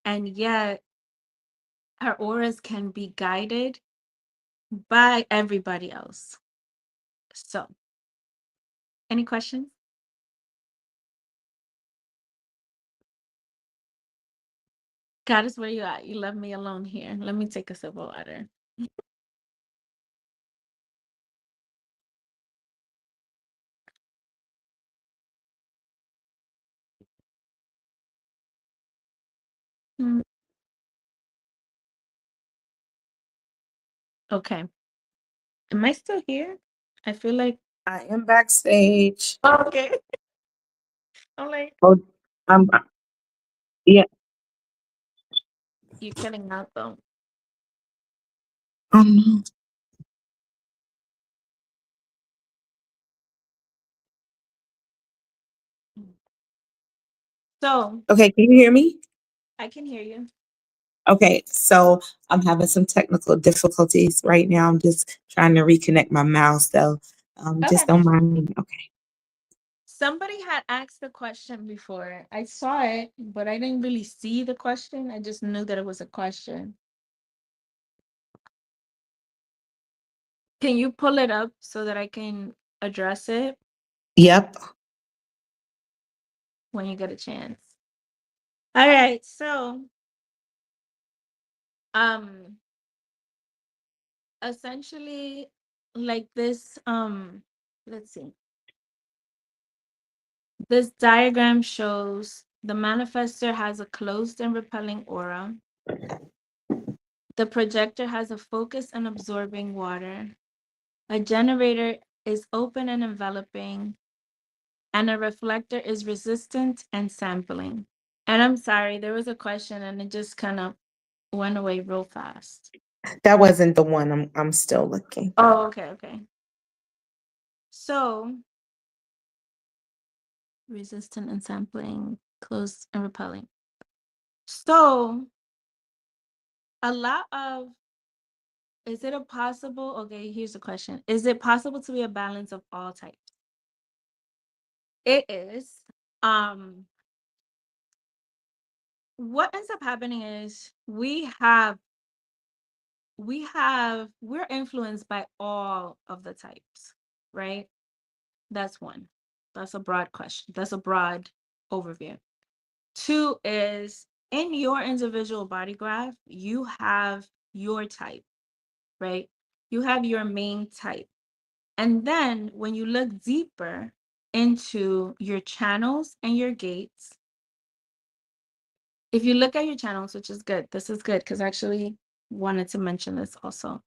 and yet our auras can be guided by everybody else. So, any questions? Goddess, where you at? You left me alone here. Let me take a sip of water. Mm, okay. Am I still here? I feel like I am backstage. oh, okay. I'm like, Oh, I'm yeah. you're cutting out though. Um, So okay, can you hear me? I can hear you. Okay, so I'm having some technical difficulties right now. I'm just trying to reconnect my mouse, so just Okay. don't mind me. Okay. Somebody had asked the question before. I saw it, but I didn't really see the question. I just knew that it was a question. Can you pull it up so that I can address it Yep. when you get a chance? All right. So, um, essentially, like this, let's see. This diagram shows the manifester has a closed and repelling aura. The projector has a focus and absorbing water. A generator is open and enveloping, and a reflector is resistant and sampling. And I'm sorry, there was a question and it just kind of went away real fast. That wasn't the one. I'm still looking. Oh, okay, okay. So, resistant and sampling, closed and repelling. So, a lot of is it a possible okay, here's the question. Is it possible to be a balance of all types? It is. Um, what ends up happening is we're influenced by all of the types, right? That's one. That's a broad question. That's a broad overview. Two is in your individual body graph, you have your type, right? You have your main type. And then when you look deeper into your channels and your gates, if you look at your channels, which is good, this is good because I actually wanted to mention this also.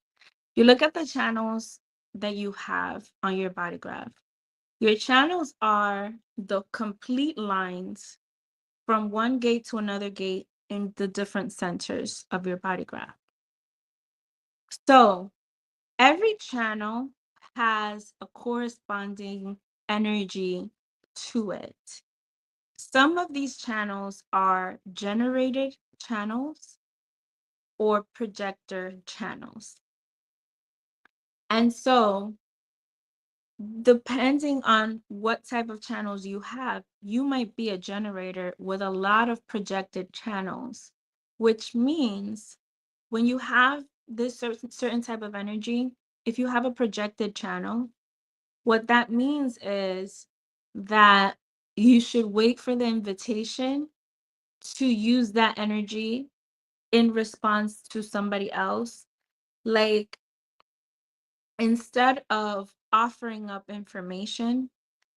You look at the channels that you have on your body graph. Your channels are the complete lines from one gate to another gate in the different centers of your body graph. So every channel has a corresponding energy to it. Some of these channels are generated channels or projector channels. And so, depending on what type of channels you have, you might be a generator with a lot of projected channels, which means when you have this certain type of energy, if you have a projected channel, what that means is that you should wait for the invitation to use that energy in response to somebody else. Like instead of offering up information,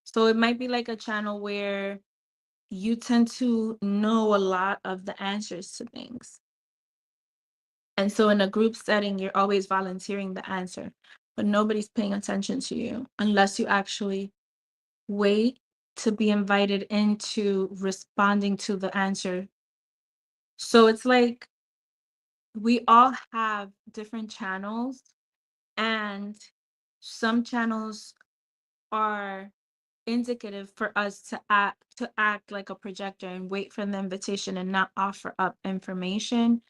so it might be like a channel where you tend to know a lot of the answers to things. And so in a group setting, you're always volunteering the answer, but nobody's paying attention to you unless you actually wait to be invited into responding to the answer. So it's like we all have different channels, and some channels are indicative for us to act like a projector and wait for the invitation and not offer up information.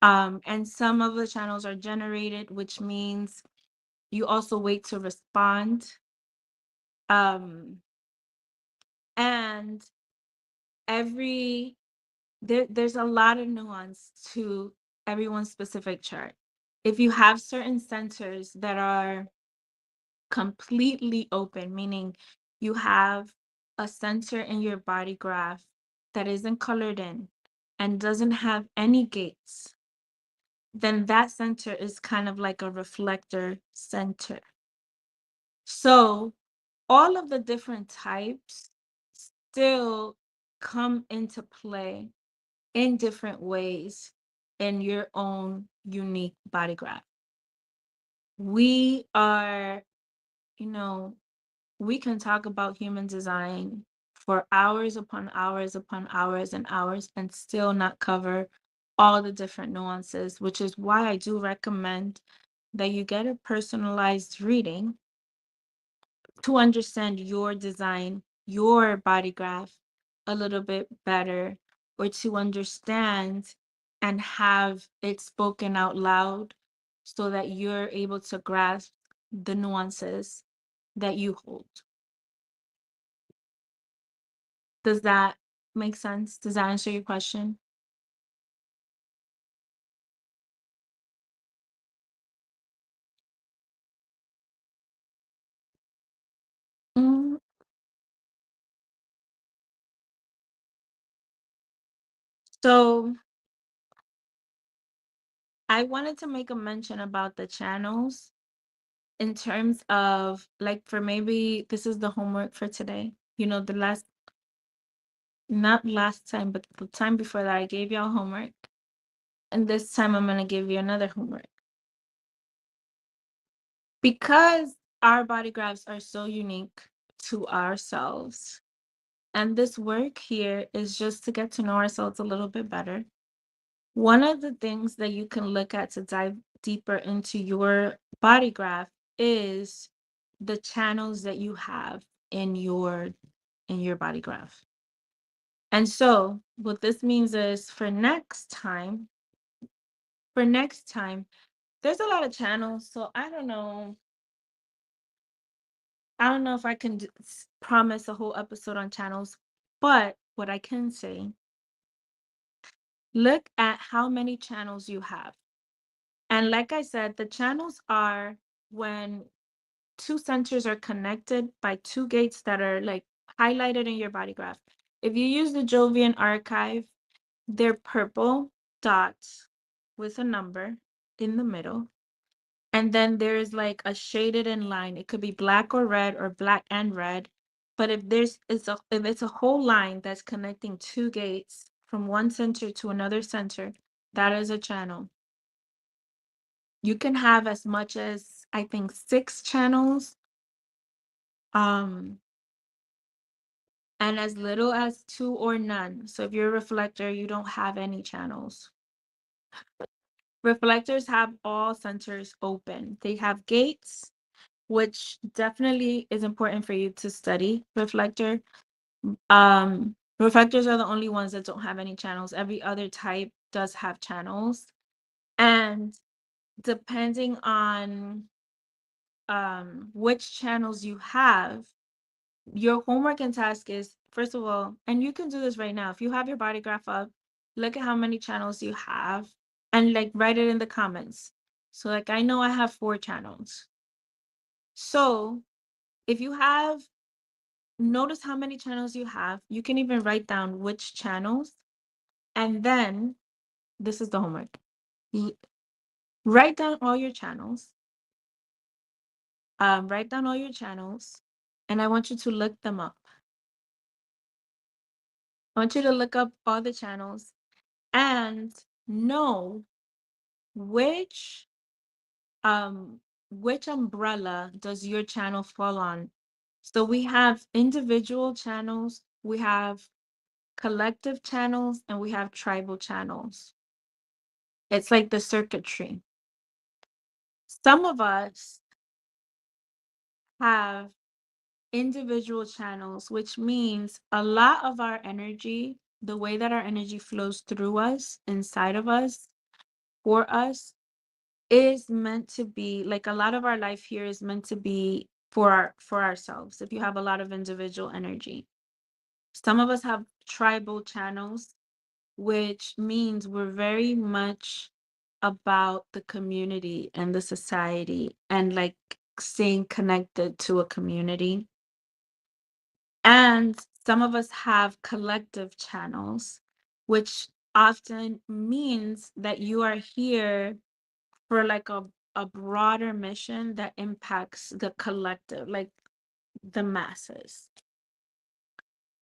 And some of the channels are generated, which means you also wait to respond. Um, and every there's a lot of nuance to everyone's specific chart. If you have certain centers that are completely open, meaning you have a center in your body graph that isn't colored in and doesn't have any gates, then that center is kind of like a reflector center. So all of the different types still come into play in different ways in your own unique body graph. We are, you know, we can talk about human design for hours upon hours upon hours and hours and still not cover all the different nuances, which is why I do recommend that you get a personalized reading to understand your design, your body graph a little bit better, or to understand and have it spoken out loud so that you're able to grasp the nuances that you hold. Does that make sense? Does that answer your question? Mm, So I wanted to make a mention about the channels in terms of like for maybe this is the homework for today. You know, the last not last time, but the time before that I gave y'all homework. And this time I'm gonna give you another homework. Because our body graphs are so unique to ourselves. And this work here is just to get to know ourselves a little bit better. One of the things that you can look at to dive deeper into your body graph is the channels that you have in your body graph. And so what this means is for next time, there's a lot of channels. So I don't know if I can promise a whole episode on channels, but what I can say, look at how many channels you have. And like I said, the channels are when two centers are connected by two gates that are like highlighted in your body graph. If you use the Jovian archive, they're purple dots with a number in the middle. And then there's like a shaded in line. It could be black or red or black and red. But if it's a whole line that's connecting two gates from one center to another center, that is a channel. You can have as much as I think 6 channels, um, and as little as 2 or none. So if you're a reflector, you don't have any channels. Reflectors have all centers open. They have gates, which definitely is important for you to study reflector. Reflectors are the only ones that don't have any channels. Every other type does have channels. And depending on which channels you have, your homework and task is, first of all, and you can do this right now. If you have your body graph up, look at how many channels you have and like write it in the comments. So like I know I have 4 channels. So if you have, notice how many channels you have. You can even write down which channels. And then this is the homework. L- Write down all your channels. Write down all your channels. And I want you to look them up. I want you to look up all the channels and know which which umbrella does your channel fall on. So we have individual channels, we have collective channels, and we have tribal channels. It's like the circuitry. Some of us have individual channels, which means a lot of our energy, the way that our energy flows through us, inside of us, for us, is meant to be like a lot of our life here is meant to be for ourselves. If you have a lot of individual energy, some of us have tribal channels, which means we're very much about the community and the society and like staying connected to a community. And some of us have collective channels, which often means that you are here for like a broader mission that impacts the collective, like the masses.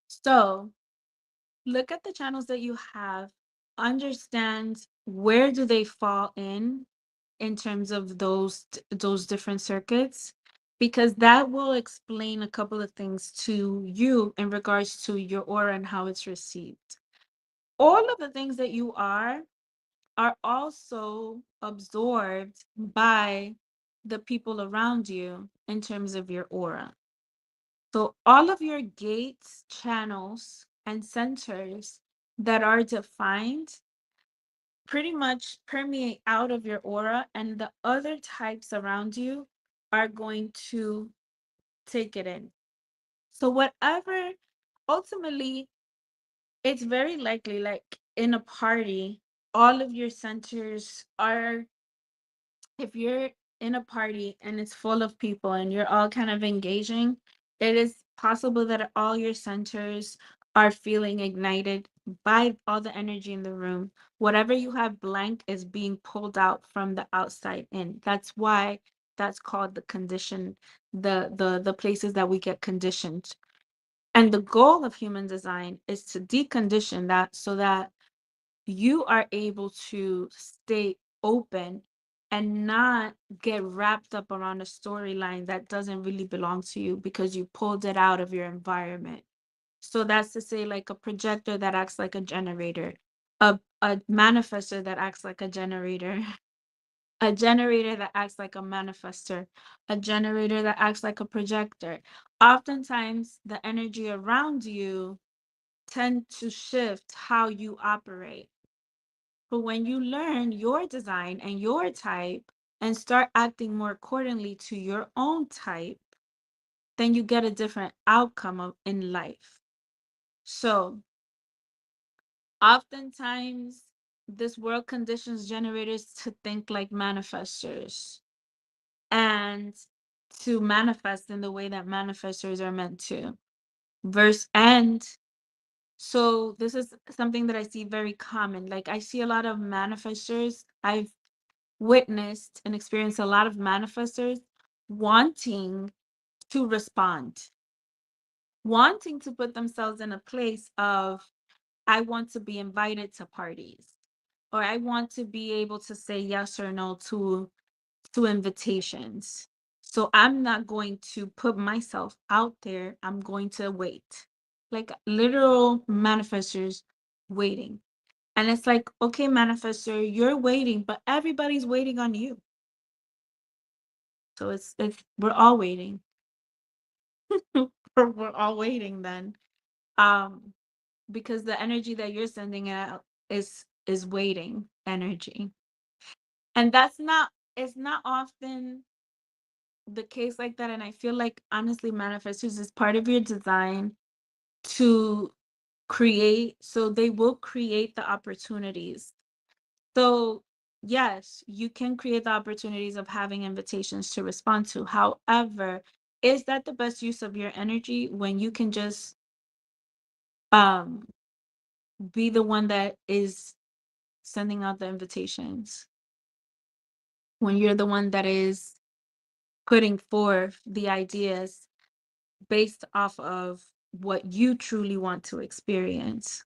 So look at the channels that you have understand where do they fall in terms of those different circuits, because that will explain a couple of things to you in regards to your aura and how it's received. All of the things that you are also absorbed by the people around you in terms of your aura. So all of your gates, channels, and centers that are defined pretty much permeate out of your aura, and the other types around you are going to take it in. So whatever, ultimately, it's very likely, like in a party, all of your centers are, if you're in a party and it's full of people and you're all kind of engaging, it is possible that all your centers are feeling ignited by all the energy in the room. Whatever you have blank is being pulled out from the outside in. That's why that's called the condition, the places that we get conditioned. And the goal of human design is to decondition that so that you are able to stay open and not get wrapped up around a storyline that doesn't really belong to you because you pulled it out of your environment. So that's to say, like a projector that acts like a generator, a manifester that acts like a generator, a generator that acts like a manifester, a generator that acts like a projector. Oftentimes, the energy around you tend to shift how you operate. But when you learn your design and your type and start acting more accordingly to your own type, then you get a different outcome in life. So oftentimes, this world conditions generators to think like manifestors and to manifest in the way that manifestors are meant to. So this is something that I see very common. Like I see a lot of manifestors. I've witnessed and experienced a lot of manifestors wanting to respond, wanting to put themselves in a place of, I want to be invited to parties, or I want to be able to say yes or no to invitations. So I'm not going to put myself out there. I'm going to wait. Like literal manifestors waiting. And it's like, okay, manifestor, you're waiting, but everybody's waiting on you. So it's we're all waiting. We're all waiting then. Um, because the energy that you're sending out is waiting energy. And that's not, it's not often the case like that. And I feel like honestly, manifestors is part of your design to create, so they will create the opportunities. So yes, you can create the opportunities of having invitations to respond to. However, is that the best use of your energy when you can just um be the one that is sending out the invitations? When you're the one that is putting forth the ideas based off of what you truly want to experience.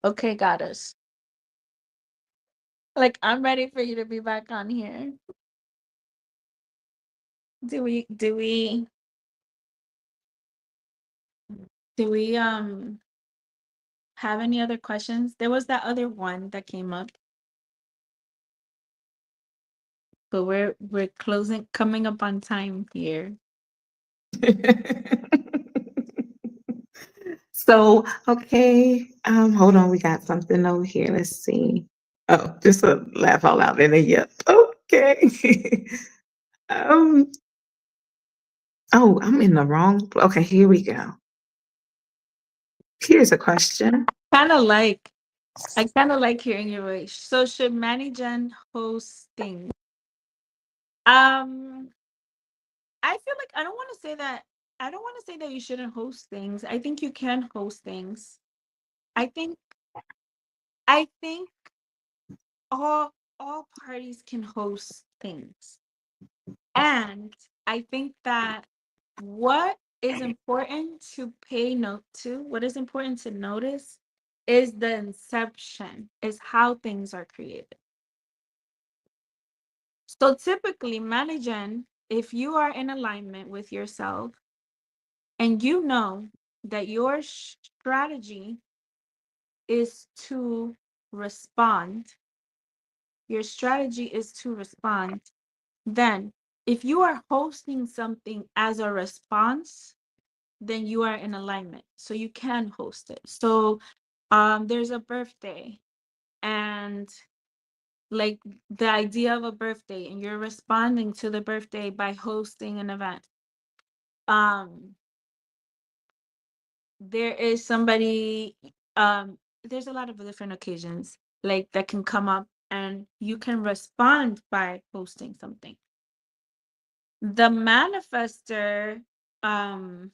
Okay, goddess. Like I'm ready for you to be back on here. Do we have any other questions? There was that other one that came up, but we're closing, coming up on time here. So, okay, hold on, we got something over here. Let's see. Oh, just a laugh out loud and a yep. Okay. um, oh, I'm in the wrong. Okay, here we go. Here's a question. Kind of like, I kind of like hearing your voice. So should Manny Jen host things? Um, I feel like I don't want to say that. I don't want to say that you shouldn't host things. I think you can host things. I think I think all parties can host things. And I think that what is important to pay note to, what is important to notice is the inception, is how things are created. So typically, managing, if you are in alignment with yourself and you know that your strategy is to respond, your strategy is to respond, then if you are hosting something as a response, then you are in alignment. So you can host it. So there's a birthday, and like the idea of a birthday, and you're responding to the birthday by hosting an event. Um there is somebody, there's a lot of different occasions like that can come up, and you can respond by hosting something. The manifester, um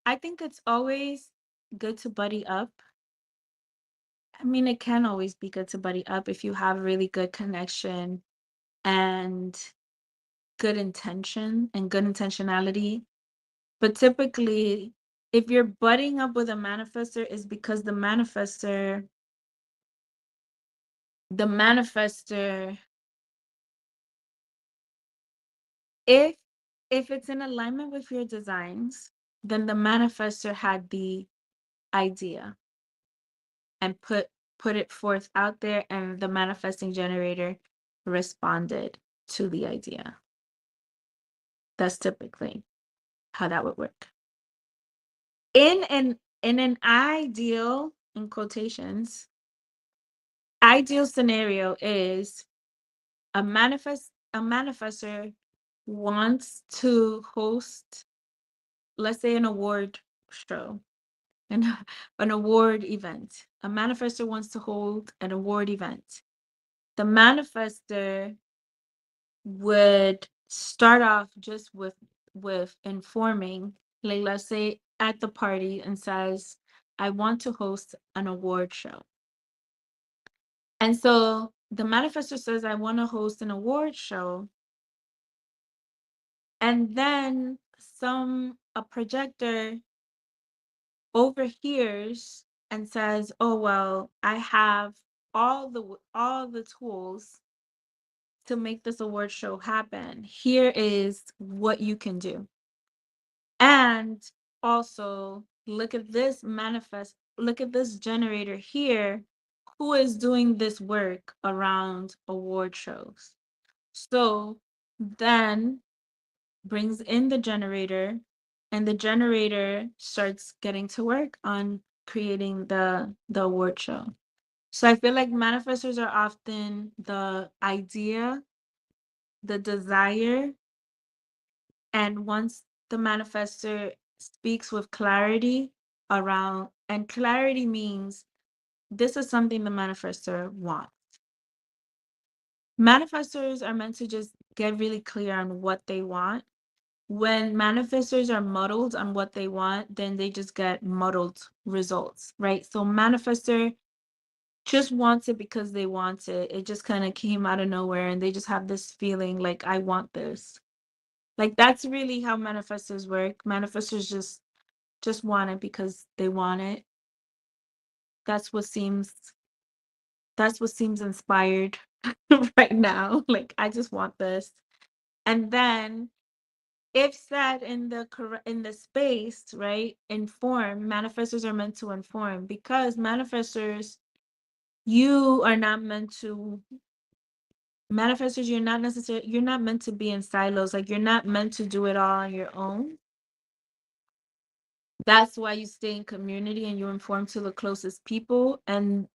I think it's always good to buddy up. I mean, it can always be good to buddy up if you have really good connection and good intention and good intentionality. But typically, if you're budding up with a manifester, is because the manifester, if it's in alignment with your designs, then the manifester had the idea and put it forth out there, and the manifesting generator responded to the idea. That's typically how that would work. In an ideal, in quotations, ideal scenario is a manifester wants to host, let's say, an award show, and an award event. A manifester wants to hold an award event. The manifester would start off just with informing, like, let's say at the party, and says, I want to host an award show. And so the manifestor says, I want to host an award show. And then a projector overhears and says, oh, well, I have all the tools to make this award show happen. Here is what you can do. And also, look at this generator here, who is doing this work around award shows. So then brings in the generator, and the generator starts getting to work on creating the award show. So I feel like manifestors are often the idea, the desire, and once the manifestor speaks with clarity around, and clarity means this is something the manifestor wants. Manifestors are meant to just get really clear on what they want. When manifestors are muddled on what they want, then they just get muddled results, right? So manifestor just wants it because they want it. It just kind of came out of nowhere, and they just have this feeling like, I want this. Like, that's really how manifestors work. Manifestors just want it because they want it. That's what seems that's what seems inspired right now. Like, I just want this. And then if said in the space, right, inform, manifestors are meant to inform, because manifestors, you are not meant to manifestors, you're not meant to be in silos. Like, you're not meant to do it all on your own. That's why you stay in community and you inform to the closest people, and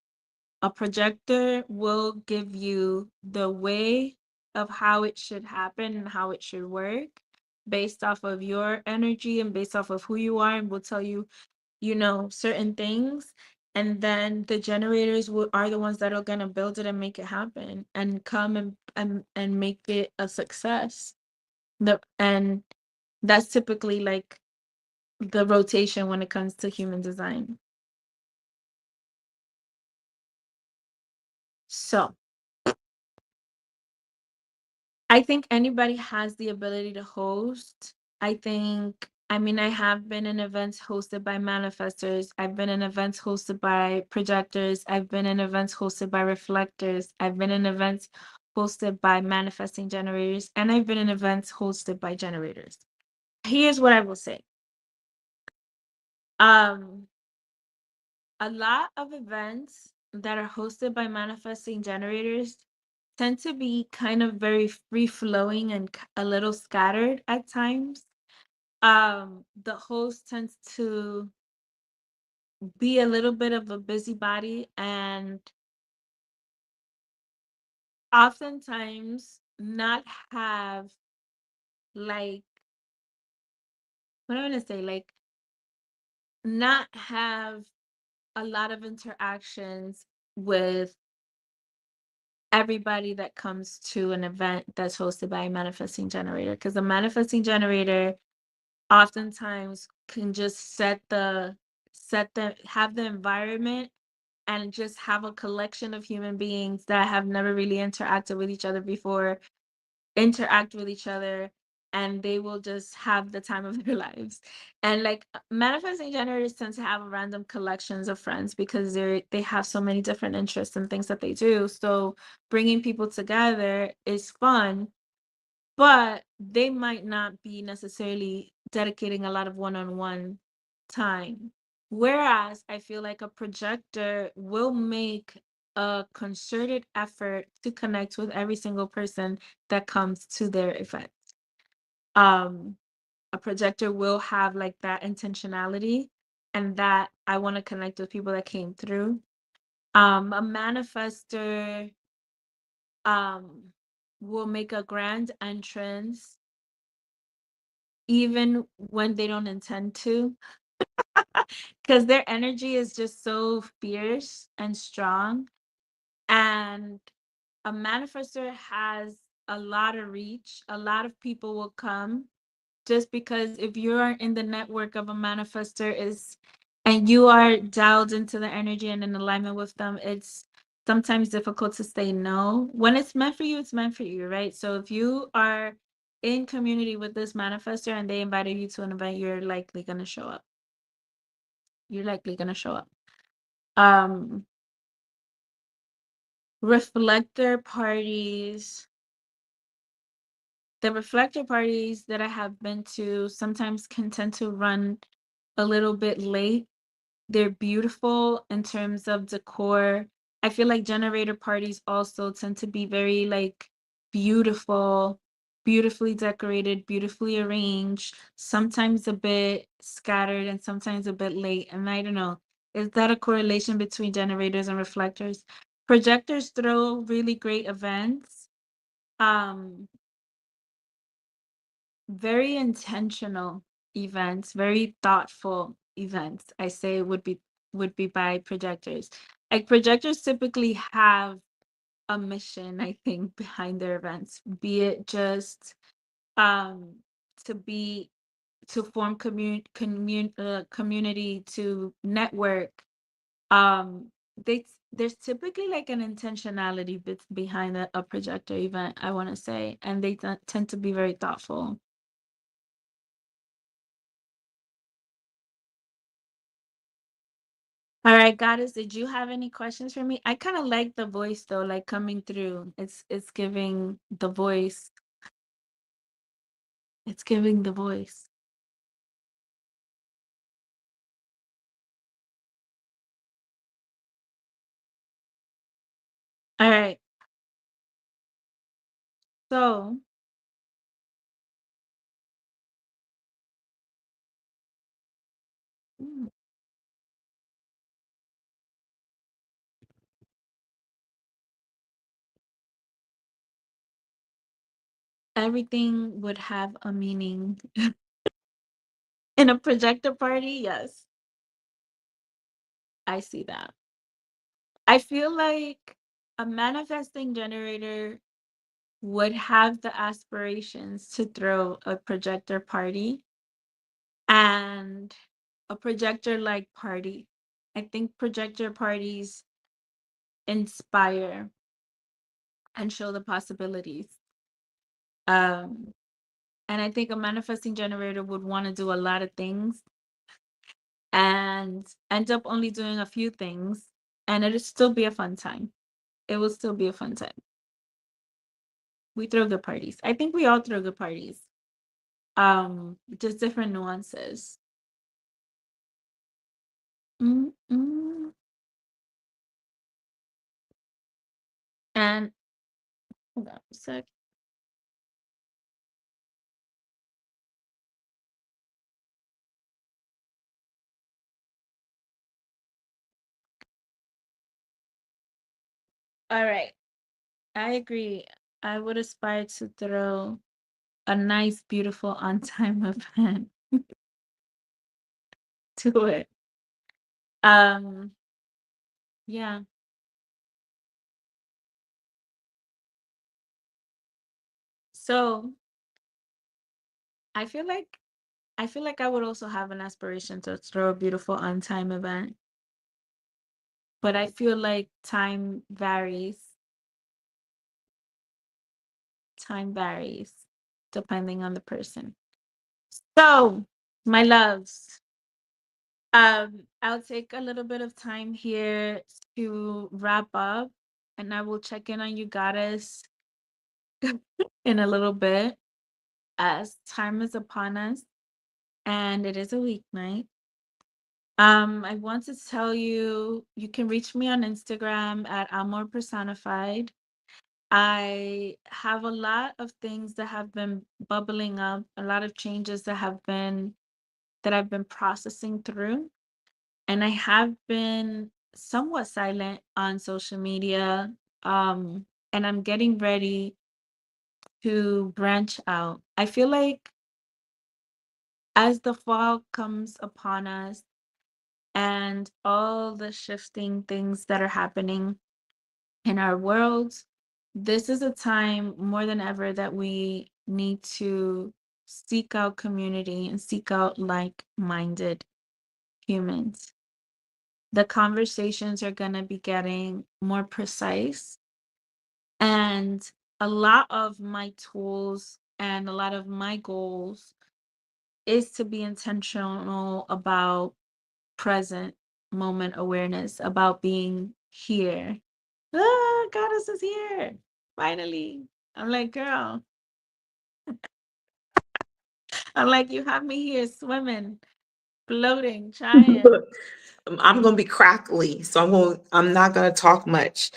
a projector will give you the way of how it should happen and how it should work based off of your energy and based off of who you are, and will tell you, certain things. And then the generators are the ones that are going to build it and make it happen and come and make it a success. And that's typically like the rotation when it comes to human design. So I think anybody has the ability to host. I think I mean, I have been in events hosted by manifestors. I've been in events hosted by projectors. I've been in events hosted by reflectors. I've been in events hosted by manifesting generators. And I've been in events hosted by generators. Here's what I will say. Um, a lot of events that are hosted by manifesting generators tend to be kind of very free flowing and a little scattered at times. The host tends to be a little bit of a busybody and oftentimes not have like what I'm gonna say, like not have a lot of interactions with everybody that comes to an event that's hosted by a manifesting generator. Because the manifesting generator oftentimes can just have the environment and just have a collection of human beings that have never really interacted with each other before interact with each other, and they will just have the time of their lives. And like manifesting generators tend to have random collections of friends because they have so many different interests and things that they do, so bringing people together is fun, but they might not be necessarily dedicating a lot of one-on-one time. Whereas I feel like a projector will make a concerted effort to connect with every single person that comes to their event. Um, a projector will have like that intentionality and that I want to connect with people that came through. A manifester um will make a grand entrance even when they don't intend to, because their energy is just so fierce and strong. And a manifestor has a lot of reach. A lot of people will come just because if you're in the network of a manifestor is and you are dialed into the energy and in alignment with them, it's sometimes difficult to say no. When it's meant for you, it's meant for you, right? So if you are in community with this manifestor and they invited you to an event, you're likely going to show up. You're likely going to show up. Um, reflector parties. The reflector parties that I have been to sometimes can tend to run a little bit late. They're beautiful in terms of decor. I feel like generator parties also tend to be very like beautiful, beautifully decorated, beautifully arranged, sometimes a bit scattered and sometimes a bit late. And I don't know, is that a correlation between generators and reflectors? Projectors throw really great events. Um, very intentional events, very thoughtful events, I say would be by projectors. Like projectors typically have a mission, I think, behind their events, be it just um to be to form community, to network. Um there's typically like an intentionality behind a projector event, I want to say, and they tend to be very thoughtful. All right, Goddess, did you have any questions for me? I kind of like the voice though, like coming through. It's giving the voice. It's giving the voice. All right. So, mm, everything would have a meaning. In a projector party, yes, I see that. I feel like a manifesting generator would have the aspirations to throw a projector party and a projector like party. I think projector parties inspire and show the possibilities. Um, And I think a manifesting generator would want to do a lot of things and end up only doing a few things, and it'd still be a fun time. It will still be a fun time. We throw good parties. I think we all throw good parties. Just different nuances. Mm-mm. And hold on a sec. All right. I agree. I would aspire to throw a nice, beautiful on time event to it. Um, yeah. So I feel like I would also have an aspiration to throw a beautiful on time event, but I feel like time varies. Time varies depending on the person. So, my loves, I'll take a little bit of time here to wrap up, and I will check in on you goddess in a little bit as time is upon us and it is a weeknight. I want to tell you, you can reach me on Instagram at Amor Personified. I have a lot of things that have been bubbling up, a lot of changes that I've been processing through. And I have been somewhat silent on social media. And I'm getting ready to branch out. I feel like as the fall comes upon us and all the shifting things that are happening in our world, this is a time more than ever that we need to seek out community and seek out like-minded humans. The conversations are going to be getting more precise, and a lot of my tools and a lot of my goals is to be intentional about present moment awareness, about being here. Ah, goddess is here. Finally. I'm like, girl, I'm like, you have me here swimming, floating, trying. I'm gonna be crackly, so I'm not gonna talk much.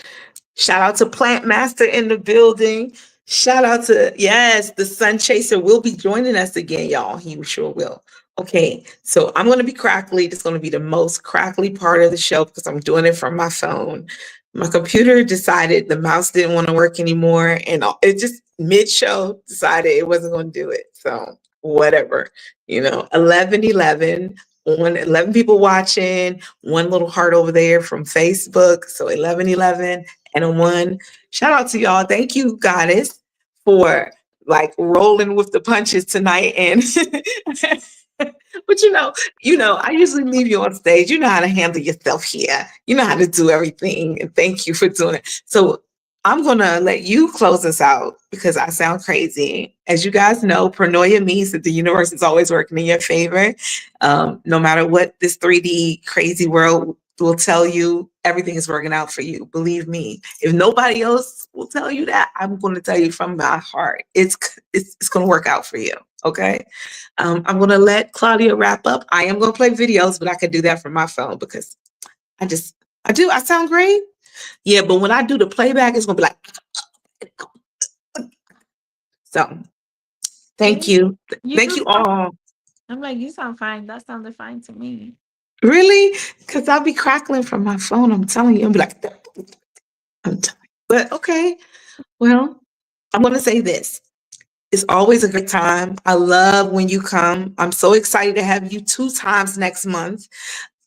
Shout out to Plant Master in the building. Shout out to, yes, the Sun Chaser will be joining us again, y'all. He sure will. Okay, so I'm gonna be crackly. This is gonna be the most crackly part of the show because I'm doing it from my phone. My computer decided the mouse didn't want to work anymore, and it just mid-show decided it wasn't gonna do it. So whatever, 11:11 on 11 people watching, one little heart over there from Facebook. So 11:11 and a one. Shout out to y'all. Thank you, Goddess, for like rolling with the punches tonight. And but I usually leave you on stage. You know how to handle yourself here. You know how to do everything. And thank you for doing it. So I'm gonna let you close us out because I sound crazy. As you guys know, paranoia means that the universe is always working in your favor. No matter what this 3D crazy world will tell you, everything is working out for you. Believe me. If nobody else will tell you that, I'm going to tell you from my heart. It's going to work out for you. Okay. I'm going to let Claudia wrap up. I am going to play videos, but I can do that from my phone because I sound great. Yeah, but when I do the playback, it's going to be like, so thank you. You Thank do you sound, all. I'm like, you sound fine. That sounded fine to me. Really? Because I'll be crackling from my phone. I'm telling you. I'll be like, I'm telling you. But okay. Well, I'm going to say this. It's always a good time. I love when you come. I'm so excited to have you 2 times next month.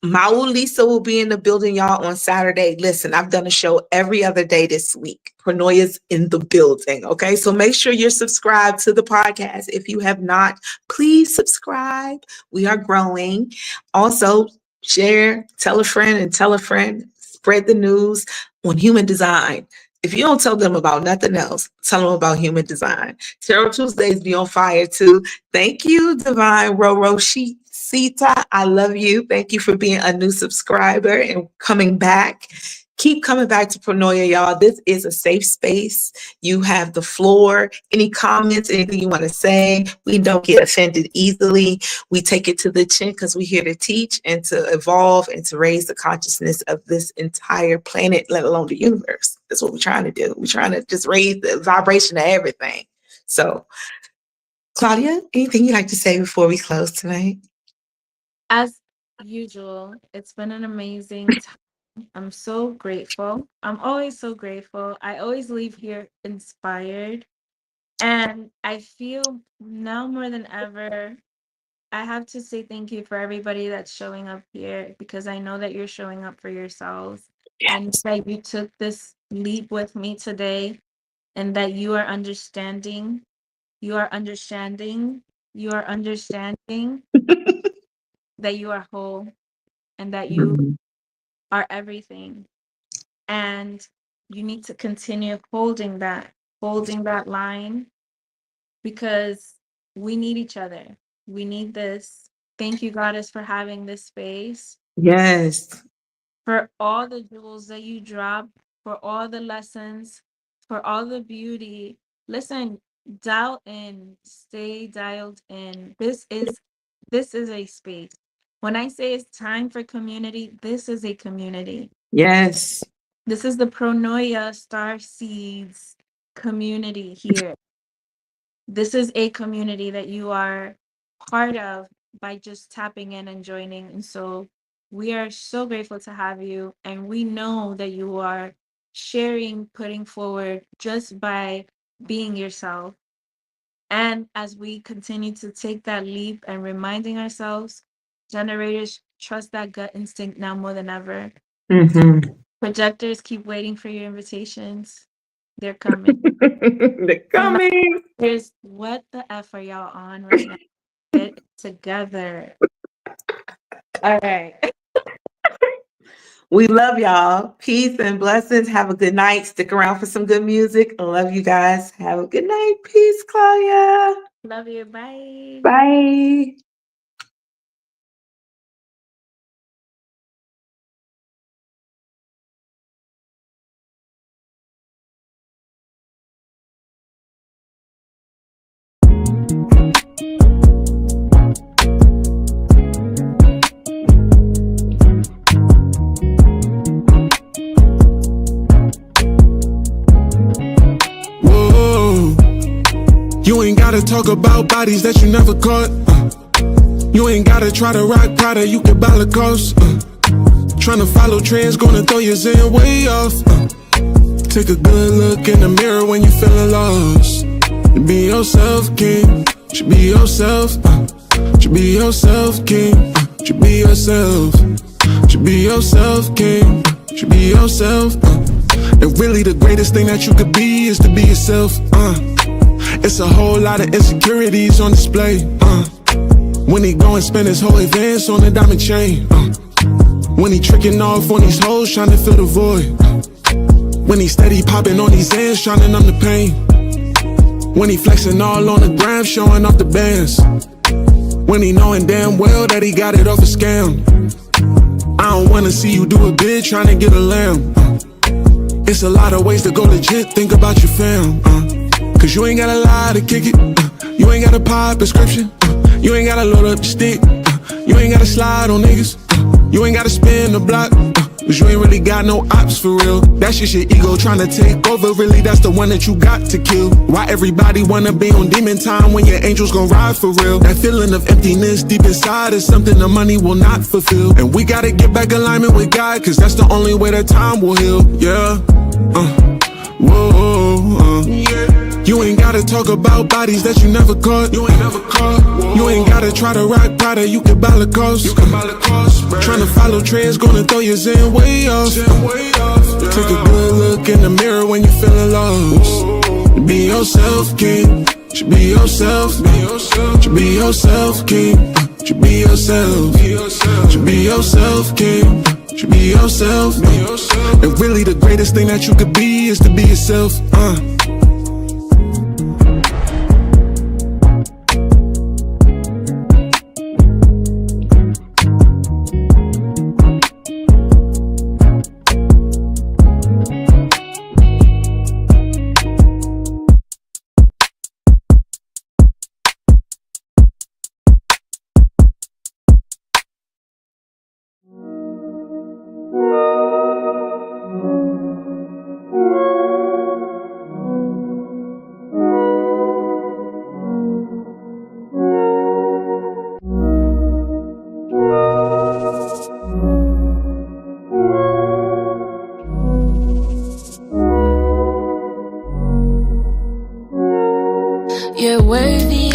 Maul Lisa will be in the building, y'all, on Saturday. Listen, I've done a show every other day this week. Paranoia's in the building. Okay. So make sure you're subscribed to the podcast. If you have not, please subscribe. We are growing. Also, share, tell a friend and tell a friend, spread the news on human design. If you don't tell them about nothing else, tell them about human design. Tarot Tuesdays be on fire too. Thank you, Divine Roro Sita. I love you. Thank you for being a new subscriber and coming back. Keep coming back to Pronoia, y'all. This is a safe space. You have the floor. Any comments, anything you want to say? We don't get offended easily. We take it to the chin because we're here to teach and to evolve and to raise the consciousness of this entire planet, let alone the universe. That's what we're trying to do. We're trying to just raise the vibration of everything. So, Claudia, anything you'd like to say before we close tonight? As usual, it's been an amazing time. I'm so grateful. I'm always so grateful. I always leave here inspired. And I feel now more than ever, I have to say thank you for everybody that's showing up here, because I know that you're showing up for yourselves. And that you took this leap with me today, and that you are understanding. You are understanding. You are understanding that you are whole and that you are everything. And you need to continue holding that line, because we need each other. We need this. Thank you, Goddess, for having this space, Yes. for all the jewels that you drop, for all the lessons, for all the beauty. Listen, dial in, stay dialed in. This is a space. When I say it's time for community, this is a community. Yes. This is the Pronoia Star Seeds community here. This is a community that you are part of by just tapping in and joining. And so we are so grateful to have you. And we know that you are sharing, putting forward just by being yourself. And as we continue to take that leap and reminding ourselves, generators, trust that gut instinct now more than ever. Mm-hmm. Projectors, keep waiting for your invitations. They're coming. They're coming. Here's what the F are y'all on right now? Get together. All right. We love y'all. Peace and blessings. Have a good night. Stick around for some good music. I love you guys. Have a good night. Peace, Claudia. Love you. Bye. Bye. You ain't gotta talk about bodies that you never caught. You ain't gotta try to rock Prada, you can buy Lacoste. Tryna follow trends, gonna throw your zen way off. Take a good look in the mirror when you feeling lost. You be yourself, king. You be yourself. You be yourself, king. You be yourself. You be yourself, king. You be yourself. And really the greatest thing that you could be is to be yourself. It's a whole lot of insecurities on display. When he go and spend his whole advance on a diamond chain. When he tricking off on these hoes trying to fill the void. When he steady popping on these ends trying to numb the pain. When he flexing all on the gram showing off the bands. When he knowing damn well that he got it off a scam. I don't wanna see you do a bid trying to get a lamb. It's a lot of ways to go legit, think about your fam. Cause you ain't gotta lie to kick it. You ain't gotta pop prescription. You ain't gotta load up the stick. You ain't gotta slide on niggas. You ain't gotta spin the block. Cause you ain't really got no ops for real. That's just your ego trying to take over. Really, that's the one that you got to kill. Why everybody wanna be on demon time when your angels gon' ride for real? That feeling of emptiness deep inside is something the money will not fulfill. And we gotta get back alignment with God, cause that's the only way that time will heal. Yeah. You ain't gotta talk about bodies that you never caught. You ain't never caught. You ain't gotta try to rock Prada, you can buy Lacoste. Tryna follow trends, gonna throw your zen way off. Take a good look in the mirror when you feeling lost. Be yourself, king. You be yourself. You be yourself, king. You be yourself. You be yourself, king. should be yourself. And really the greatest thing that you could be is to be yourself. You're worthy,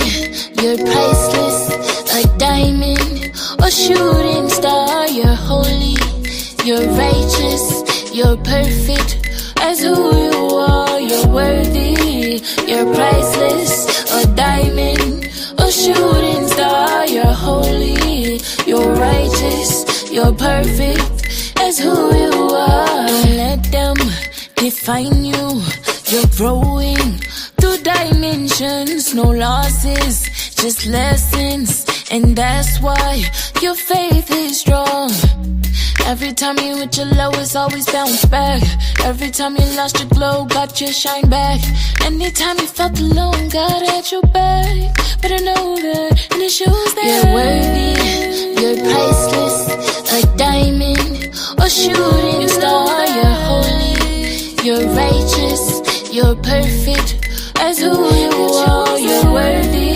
you're priceless, like diamond or shooting star. You're holy, you're righteous, you're perfect as who you are. You're worthy, you're priceless, a diamond or shooting star. You're holy, you're righteous, you're perfect as who you are. Don't let them define you. You're growing through dimensions, no losses, just lessons. And that's why your faith is strong. Every time you hit your low, it's always bounce back. Every time you lost your glow, got your shine back. Anytime you felt alone, God had your back. But I know that, and it shows that you're worthy, you're priceless, like diamond or shooting star. You're holy, you're righteous, you're perfect as who you are. You're worthy,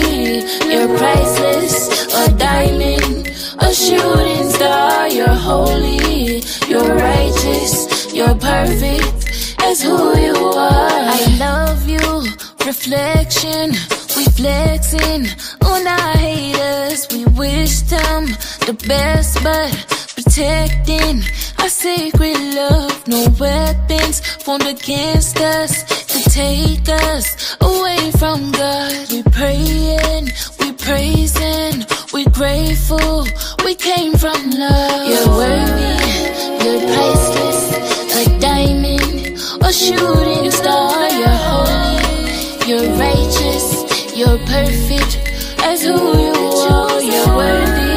you're priceless, a diamond, a shooting star. You're holy, you're righteous, you're perfect as who you are. I love you, reflection, we flexing on our haters. We wish them the best, but protecting our sacred love. No weapons formed against us to take us away from God. We praying, we praising, we grateful, we came from love. You're worthy, you're priceless, like diamond or shooting star. You're holy, you're righteous, you're perfect as who you are. You're worthy,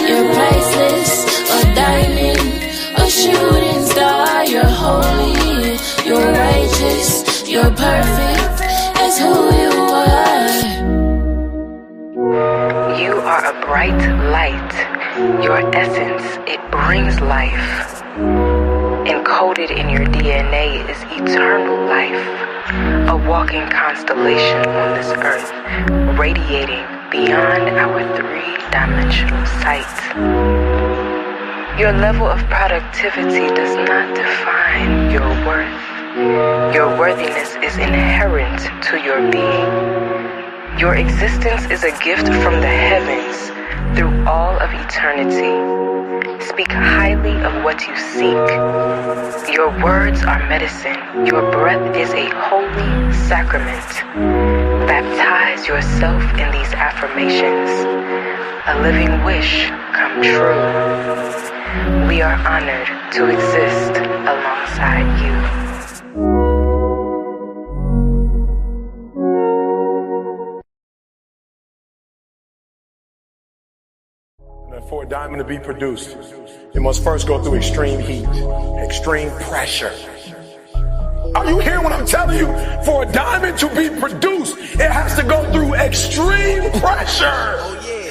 you're priceless, a diamond, a shooting star. You're holy, you're righteous, you're perfect as who you are. You are a bright light. Your essence, it brings life. Encoded in your DNA is eternal life. A walking constellation on this earth, radiating beyond our three-dimensional sight. Your level of productivity does not define your worth. Your worthiness is inherent to your being. Your existence is a gift from the heavens through all of eternity. Speak highly of what you seek. Your words are medicine. Your breath is a holy sacrament. Baptize yourself in these affirmations. A living wish come true. We are honored to exist alongside you. For a diamond to be produced, it must first go through extreme heat, extreme pressure. Are you hearing what I'm telling you? For a diamond to be produced, it has to go through extreme pressure.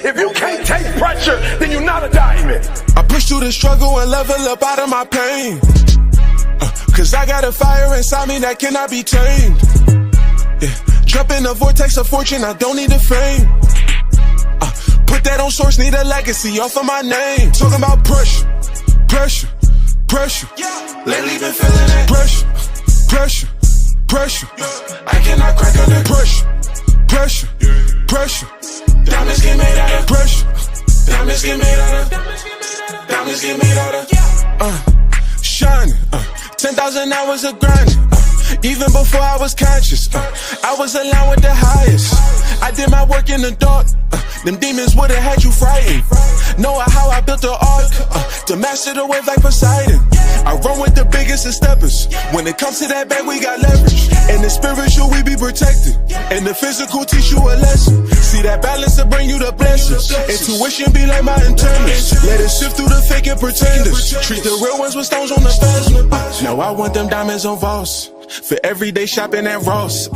If you can't take pressure, then you're not a diamond. I push through the struggle and level up out of my pain. Cause I got a fire inside me that cannot be tamed. Yeah. Jump in the vortex of fortune, I don't need the fame. Put that on source, need a legacy off of my name. Talking about pressure, pressure, pressure. Lately been feeling that pressure, pressure, pressure. I cannot crack under pressure, pressure, pressure. Diamonds get made out of pressure. Diamonds get made out of. Diamonds get made out of. Shining. 10,000 hours of grinding. Even before I was conscious, I was aligned with the highest. I did my work in the dark. Them demons would've had you frightened. Know how I built the ark to master the wave like Poseidon. I run with the biggest of steppers. When it comes to that bag, we got leverage. In the spiritual, we be protected. In the physical, teach you a lesson. See that balance to bring you the blessings. Intuition be like my internals. Let it sift through the fake and pretenders. Treat the real ones with stones on the fence. Now I want them diamonds on Voss. For everyday shopping at Ross.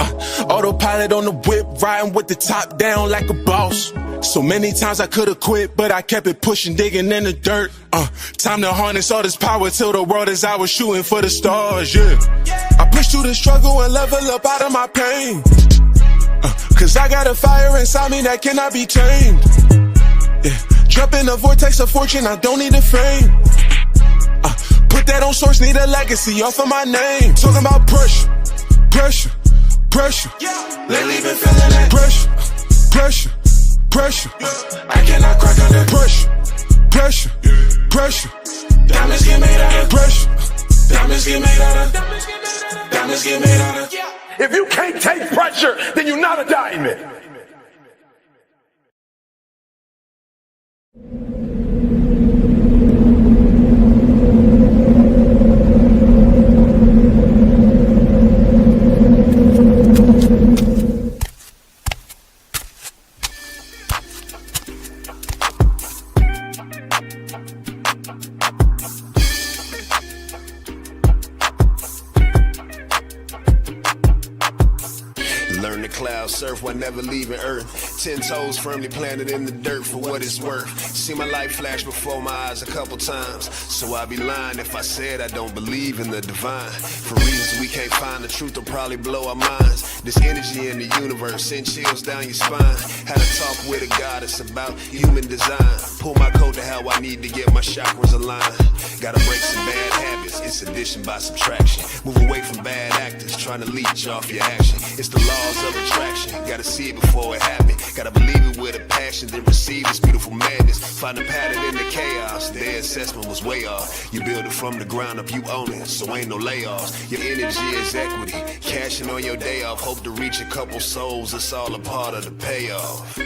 Autopilot on the whip, riding with the top down like a boss. So many times I could've quit, but I kept it pushing, digging in the dirt. Time to harness all this power till the world is out, shooting for the stars, yeah. I push through the struggle and level up out of my pain. Cause I got a fire inside me that cannot be tamed. Yeah. Jump in the vortex of fortune, I don't need the fame. Put that on source, need a legacy off of my name. Talking about pressure, pressure, pressure. Lately been feeling that pressure, pressure, pressure. I cannot crack under pressure, pressure, pressure. Diamonds get made out of pressure. Diamonds get made out of. Diamonds get made out of. If you can't take pressure, then you're not a diamond. Learn to cloud surf while never leaving Earth. 10 toes firmly planted in the dirt for what it's worth. See my life flash before my eyes a couple times. So I'd be lying if I said I don't believe in the divine. For reasons we can't find, the truth will probably blow our minds. This energy in the universe send chills down your spine. Had a talk with a goddess about human design. Pull my code to how I need to get my chakras aligned. Gotta break some bad habits, it's addition by subtraction. Move away from bad actors, trying to leech off your action. It's the laws of attraction, gotta see it before it happens. Gotta believe it with a passion, then receive this beautiful madness. Find a pattern in the chaos, their assessment was way off. You build it from the ground up, you own it, so ain't no layoffs. Your energy is equity, cashing on your day off. Hope to reach a couple souls, it's all a part of the payoff.